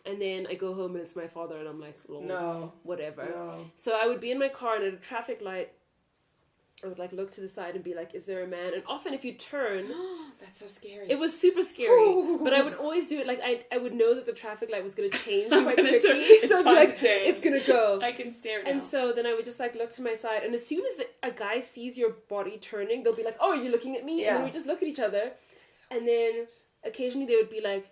And then I go home and it's my father and I'm like, lol, No. whatever. No. So I would be in my car and at a traffic light, I would like look to the side and be like, is there a man? And often if you turn, That's so scary. it was super scary. But I would always do it like I would know that the traffic light was going to change quite quickly. So I'd be like, it's going to go. I can stare now. And so then I would just like look to my side, and as soon as a guy sees your body turning, they'll be like, "Oh, are you looking at me?" Yeah. And then we just look at each other, and then occasionally they would be like,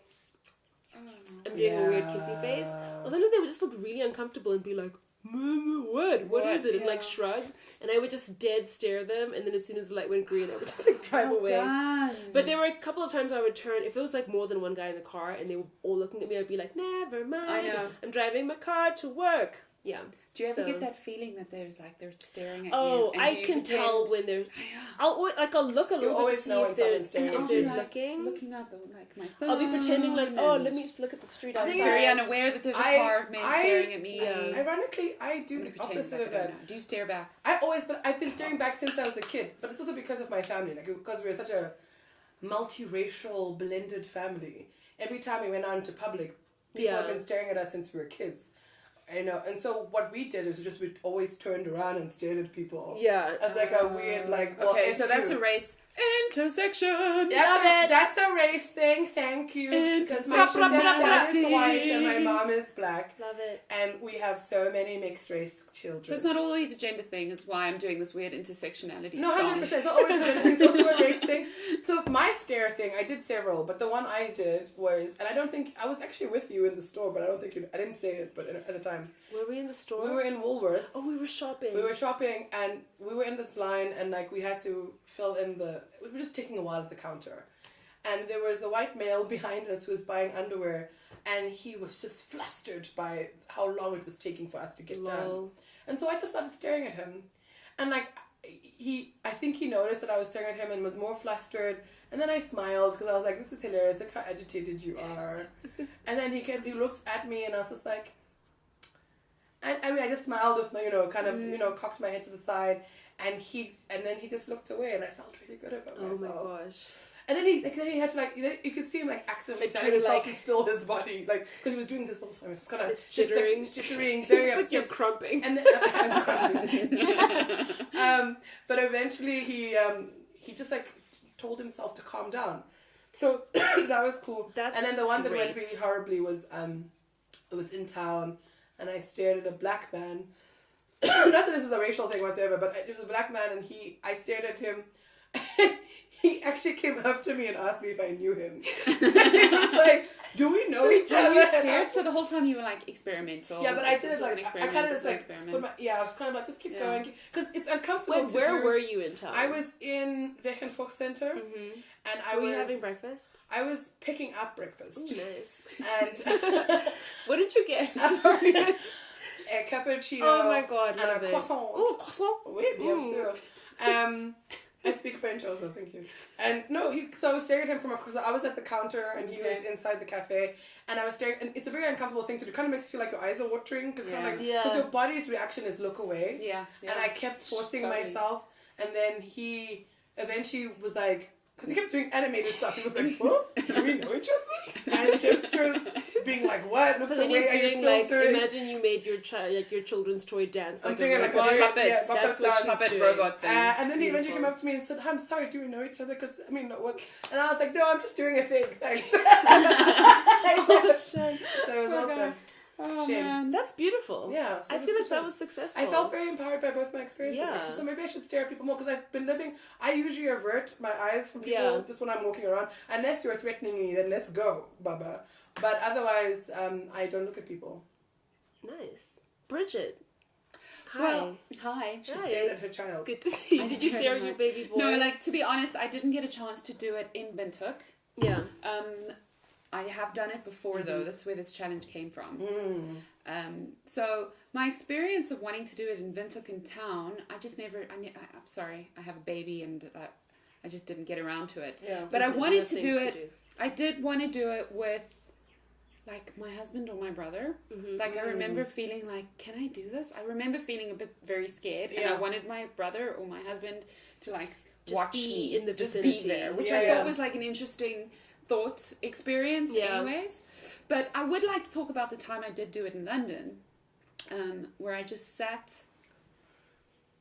"I'm doing a weird kissy face," or sometimes they would just look really uncomfortable and be like, What is it? And like Yeah. shrug, and I would just dead stare them, and then as soon as the light went green, I would just like drive away. Done. But there were a couple of times I would turn, if it was like more than one guy in the car and they were all looking at me, I'd be like, never mind. I know. I'm driving my car to work. Yeah. Do you ever So- get that feeling that there's like they're staring at Oh, you? and I do you can tell pretend- when they're. I know. I'll look a little bit to always see know if when they're, someone's staring if at they're you. looking. Looking at my phone. I'll be pretending like, oh, and let me just look at the street I outside. think very unaware that there's a car of men staring at me. Yeah. Ironically, I do I'm the gonna pretend opposite like of I don't that. know. Do you stare back? But I've been staring back since I was a kid. But it's also because of my family, like because we're such a multiracial, blended family. Every time we went out into public, people have been staring at us since we were kids. I know, and so what we did is we always turned around and stared at people. Yeah. As like a weird, like, well, okay, if so that's you- a race intersection. That's a race thing, thank you. Because my dad is white and my mom is black. Love it. And we have so many mixed race children. So it's not always a gender thing. It's why I'm doing this weird intersectionality No, song. 100%. It's not always a gender thing. It's also a race thing. So my stare thing, I did several, but the one I did was, and I don't think, I was actually with you in the store, but I don't think I didn't say it, but at the time. Were we in the store? We were in Woolworths. Oh, we were shopping. We were shopping and we were in this line and like we had to fill in we were just taking a while at the counter. And there was a white male behind us who was buying underwear and he was just flustered by how long it was taking for us to get done. And so I just started staring at him. And like I think he noticed that I was staring at him and was more flustered. And then I smiled because I was like, this is hilarious, look how agitated you are. And then he looked at me and I was just like, and I mean, I just smiled with my, cocked my head to the side, and then he just looked away, and I felt really good about myself. Oh my gosh. And then he had to like, you could see him like actively Like, telling trying to, himself like- to still his body, like because he was doing this all the time. It's kind of Jittering. very Like you're upset. crumping. And then, I'm crumping. But eventually he just like told himself to calm down. So that was cool. That's and then the one that went great. really horribly was it was in town, and I stared at a black man not that this is a racial thing whatsoever, but it was a black man, and I stared at him, and he actually came up to me and asked me if I knew him. And he was like, "Do we know each Were other?" you scared? So the whole time you were like experimental. Yeah, but I did This it is like an experiment, I kind of this just is an like experiment. I was kind of like just keep Yeah. going because it's uncomfortable. Wait, to where do. were you in town? I was in Wegenfoch Center, and I were was you having breakfast? I was picking up breakfast. Ooh, nice. And What did you get? sorry, a cappuccino. Oh my god, and love a it. croissant. Oh, croissant. Oui, bien sûr. I speak French also, thank you. And no, so I was staring at him from across. I was at the counter and he was inside the cafe, and I was staring. And it's a very uncomfortable thing to do. It kind of makes you feel like your eyes are watering because your body's reaction is look away. Yeah. And I kept forcing Totally. myself, and then he eventually was like, because he kept doing animated stuff. He was like, "What? Do we know each other?" And gestures, being like, "What? Look But the then way he's are you doing still like, doing?" imagine you made your your children's toy dance. I'm Like doing a like a robot. puppet. yeah, That's what she's Puppet doing. robot thing. and then he It's eventually came beautiful. up to me and said, "I'm sorry, do we know each other? Because I mean, what?" And I was like, "No, I'm just doing a thing." Thanks. Oh, shit. So it was Poor awesome. guy. Oh Shame. man. That's beautiful. Yeah, so I it feel like good that times. was successful. I felt very empowered by both my experiences. Yeah. Actually. So maybe I should stare at people more because I've been living. I usually avert my eyes from people Yeah. just when I'm walking around. Unless you're threatening me, then let's go, Baba. But otherwise, I don't look at people. Nice. Bridget. Hi. Well, hi. She Hi. stared at her child. Good to see you. I Did you stared stare at at your my- baby boy? No, like to be honest, I didn't get a chance to do it in Windhoek. Yeah. I have done it before though. This is where this challenge came from. Mm. So my experience of wanting to do it in Windhoek in town, I just never. I'm sorry, I have a baby and I just didn't get around to it. Yeah. But I You wanted have to things do it. I did want to do it with like my husband or my brother. Like I remember feeling like, can I do this? I remember feeling a bit very scared, and I Yeah. wanted my brother or my husband to like Just watch be me in the just be vicinity. there, which Yeah, I yeah. thought was like an interesting thought experience Yeah. anyways. But I would like to talk about the time I did do it in London, where I just sat.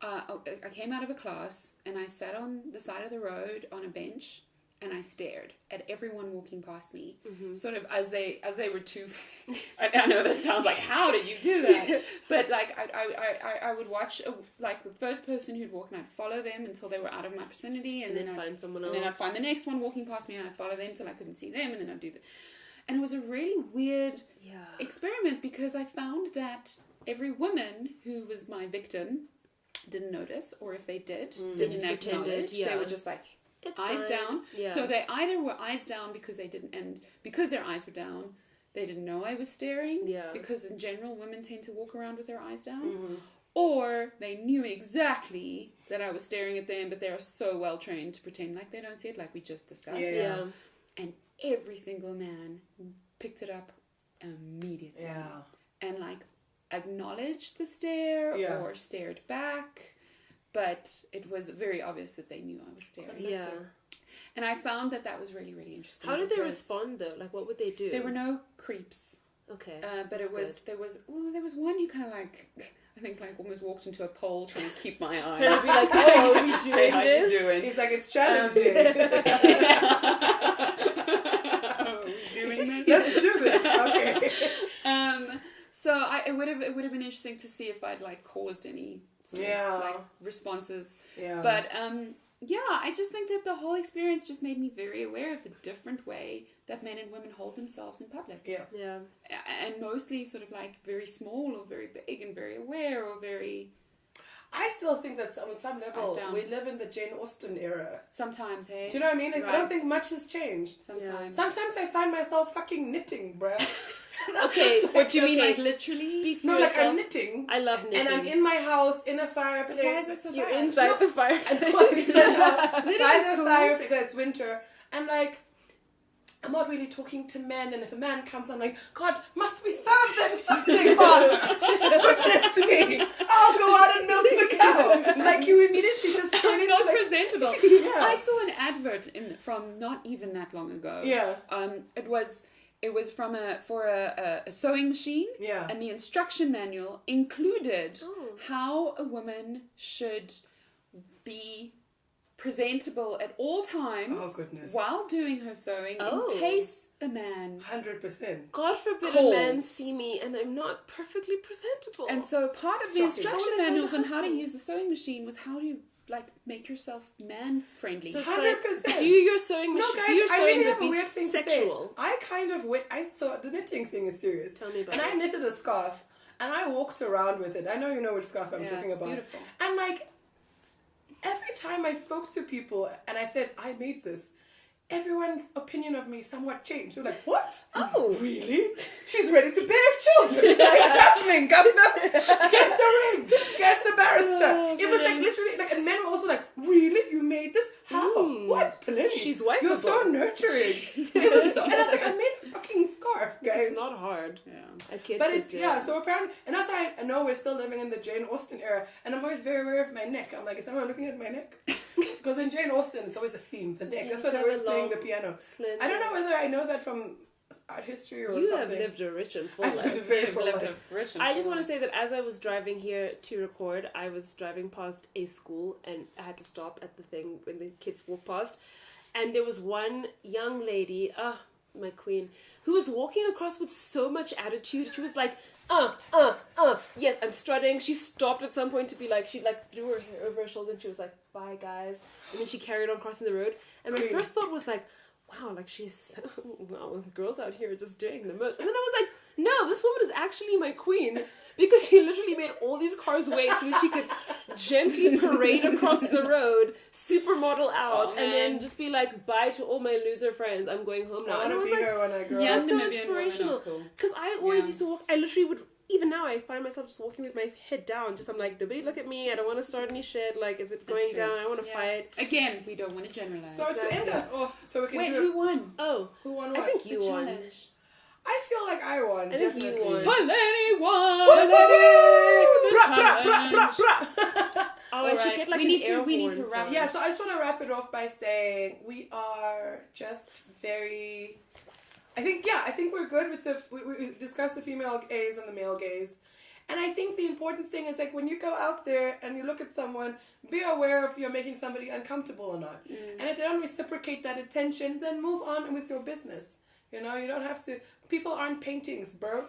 I came out of a class and I sat on the side of the road on a bench and I stared at everyone walking past me, sort of as they were too. I know that sounds like, how did you do that? But like I would watch like the first person who'd walk and I'd follow them until they were out of my vicinity, and then I'd find someone and else. then I'd find the next one walking past me and I'd follow them till I couldn't see them, and then I'd do that. And it was a really weird experiment because I found that every woman who was my victim didn't notice, or if they did, didn't just acknowledge. pretended, They yeah. were just like It's eyes fine. down. Yeah. So they either were eyes down because they didn't, and because their eyes were down, they didn't know I was staring. Yeah. Because in general, women tend to walk around with their eyes down. Or they knew exactly that I was staring at them, but they are so well trained to pretend like they don't see it, like we just discussed. Yeah. And every single man picked it up immediately. Yeah. And like acknowledged the stare Yeah. or stared back, but it was very obvious that they knew I was staring. Yeah. And I found that was really, really interesting. How did they because respond though? Like, what would they do? There were no creeps. Okay. But that's there was one who kind of like, I think like almost walked into a pole trying to keep my eye. good. I'd be like, oh, are we doing Hey, how this? you doing? He's like, it's challenge day. Oh, we doing this? Let's do this. Okay. So it would have been interesting to see if I'd like caused any sort of, like responses. Yeah. But I just think that the whole experience just made me very aware of the different way that men and women hold themselves in public. Yeah. Yeah. And mostly sort of like very small or very big and very aware or very I still think that on some level down. we live in the Jane Austen era. sometimes, hey? Do you know what I mean? Like, I don't Right. think much has changed. Sometimes. Sometimes I find myself fucking knitting, bruh. Okay. What do you mean, okay. like literally? Speak for No, like yourself. I'm knitting. I love knitting. And I'm in my house, in a fireplace. Why is it so You're bad? inside No, the fire. I know I'm inside the house, Knitting by is the cool. fire because it's winter. And like, I'm not really talking to men, and if a man comes, I'm like, God, must we serve them something? God, goodness me, I'll go out and milk the cow. Like you immediately just turn into Not like, presentable. Yeah. I saw an advert from not even that long ago. Yeah. It was from a sewing machine. Yeah. And the instruction manual included Oh. how a woman should be presentable at all times Oh, goodness. while doing her sewing Oh. in case a man. 100%. God forbid a Calls. man see me and I'm not perfectly presentable. And so part of the Shocking. instruction How would I find manuals a on how to husband? use the sewing machine was how to like make yourself man friendly. So it's 100%. like, do your sewing No, machine, guys, do your I sewing really but have a be weird thing sexual. to say. I kind of I saw the knitting thing is serious. Tell me about And I it. knitted a scarf and I walked around with it. I know you know which scarf I'm Yeah, talking it's about. beautiful. And like every time I spoke to people and I said I made this, everyone's opinion of me somewhat changed. They were like, "What? Oh. Really? She's ready to bear children. What's happening, Governor? Get the ring. Get the barrister." Oh, It was like man. literally, like, and men were also like, "Really? You made this? How? What, Pelini? She's You're so wifeable." nurturing." It was so, and I was like, "I made a fucking scarf, guys." It's not hard. Yeah. A kid But could it's, do yeah, it. so apparently, and that's why I know we're still living in the Jane Austen era, and I'm always very aware of my neck. I'm like, is someone looking at my neck? Because in Jane Austen, it's always a theme, the neck. That's why they're always playing the piano. Slim. I don't know whether I know that from art history or You something. have lived a rich and full I've lived a life. very You've full lived life. a rich and I just full want to life. say that as I was driving here to record, I was driving past a school and I had to stop at the thing when the kids walked past. And there was one young lady, my queen, who was walking across with so much attitude. She was like, yes, I'm strutting. She stopped at some point to be like, she like threw her hair over her shoulder and she was like, bye guys. And then she carried on crossing the road. And my Queen. first thought was like, wow, like she's, wow, the girls out here are just doing the most. And then I was like, no, this woman is actually my queen because she literally made all these cars wait so that she could gently parade across the road, supermodel out, and then just be like, bye to all my loser friends. I'm going home now. I And I want was to be like, her when I grow Yeah, up. that's so Namibian women are inspirational. cool. Because I always Yeah. used to walk, I literally would, even now I find myself just walking with my head down. Just I'm like, nobody look at me. I don't want to start any shit. Like, is it That's going true. down? I want to Yeah. fight. Again, we don't want to generalize. So to end Exactly. us off, so we can Wait, do who won? Oh, who won I what? think The you won. challenge. I feel like I won. I think you definitely. won. Pelini won! Bra, The bra, bra, challenge. bra, bra. Oh, I should Alright, get like we an need to- air we need horn to wrap sound. Yeah, so I just want to wrap it off by saying we are just very. I think we're good with the. We discussed the female gaze and the male gaze. And I think the important thing is like when you go out there and you look at someone, be aware if you're making somebody uncomfortable or not. And if they don't reciprocate that attention, then move on with your business. You know, you don't have to. People aren't paintings, bro.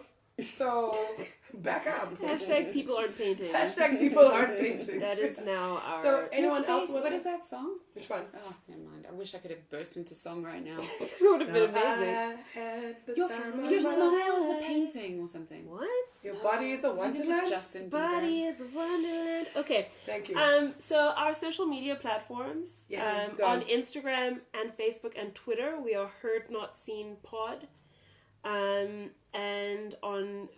So back up. Hashtag people aren't paintings. Hashtag people aren't paintings. That is now our. So anyone Your else? face, want what to- is that song? Which one? Oh, never mind. I wish I could have burst into song right now. It would have been amazing. I had the Your, time of your my smile life. is a painting or something. What? Your body is a I think it's wonderland. Justin Bieber. Body is a wonderland. Okay. Thank you. So our social media platforms. Yes, go. On Instagram and Facebook and Twitter, we are Heard Not Seen Pod. And on,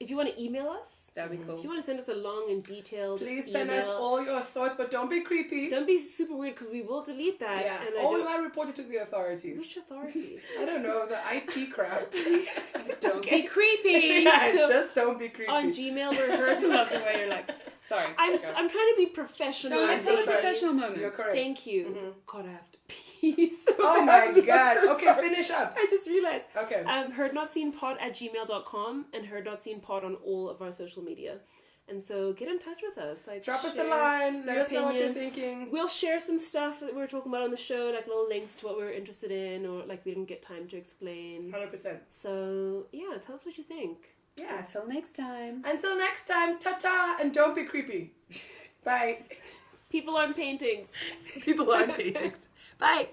if you want to email us, That'd be if cool. you want to send us a long and detailed Please send email, us all your thoughts, but don't be creepy. don't be super weird because we will delete that. Yeah. And I Or we don't. might report it to the authorities. Which authorities? I don't know, the IT crowd. Don't be creepy. Yeah, So- just don't be creepy. On Gmail, we're I Heard. love the way you're like, sorry. I'm go. trying to be professional. No, let's so have a sorry. professional moment. You're correct. Thank you. Mhm. God, I have to pee. So Oh bad. my I'm god. so Okay, sorry. finish up. I just realized. Okay. heardnotseenpod@gmail.com and heardnotseenpod on all of our social media. And so get in touch with us. Like, Drop us a share line. Let your us know what you're opinions. thinking. We'll share some stuff that we were talking about on the show, like little links to what we were interested in or like we didn't get time to explain. 100%. So yeah, tell us what you think. Yeah. Until next time. Until next time, ta-ta, and don't be creepy. Bye. People aren't paintings. People aren't paintings. Bye.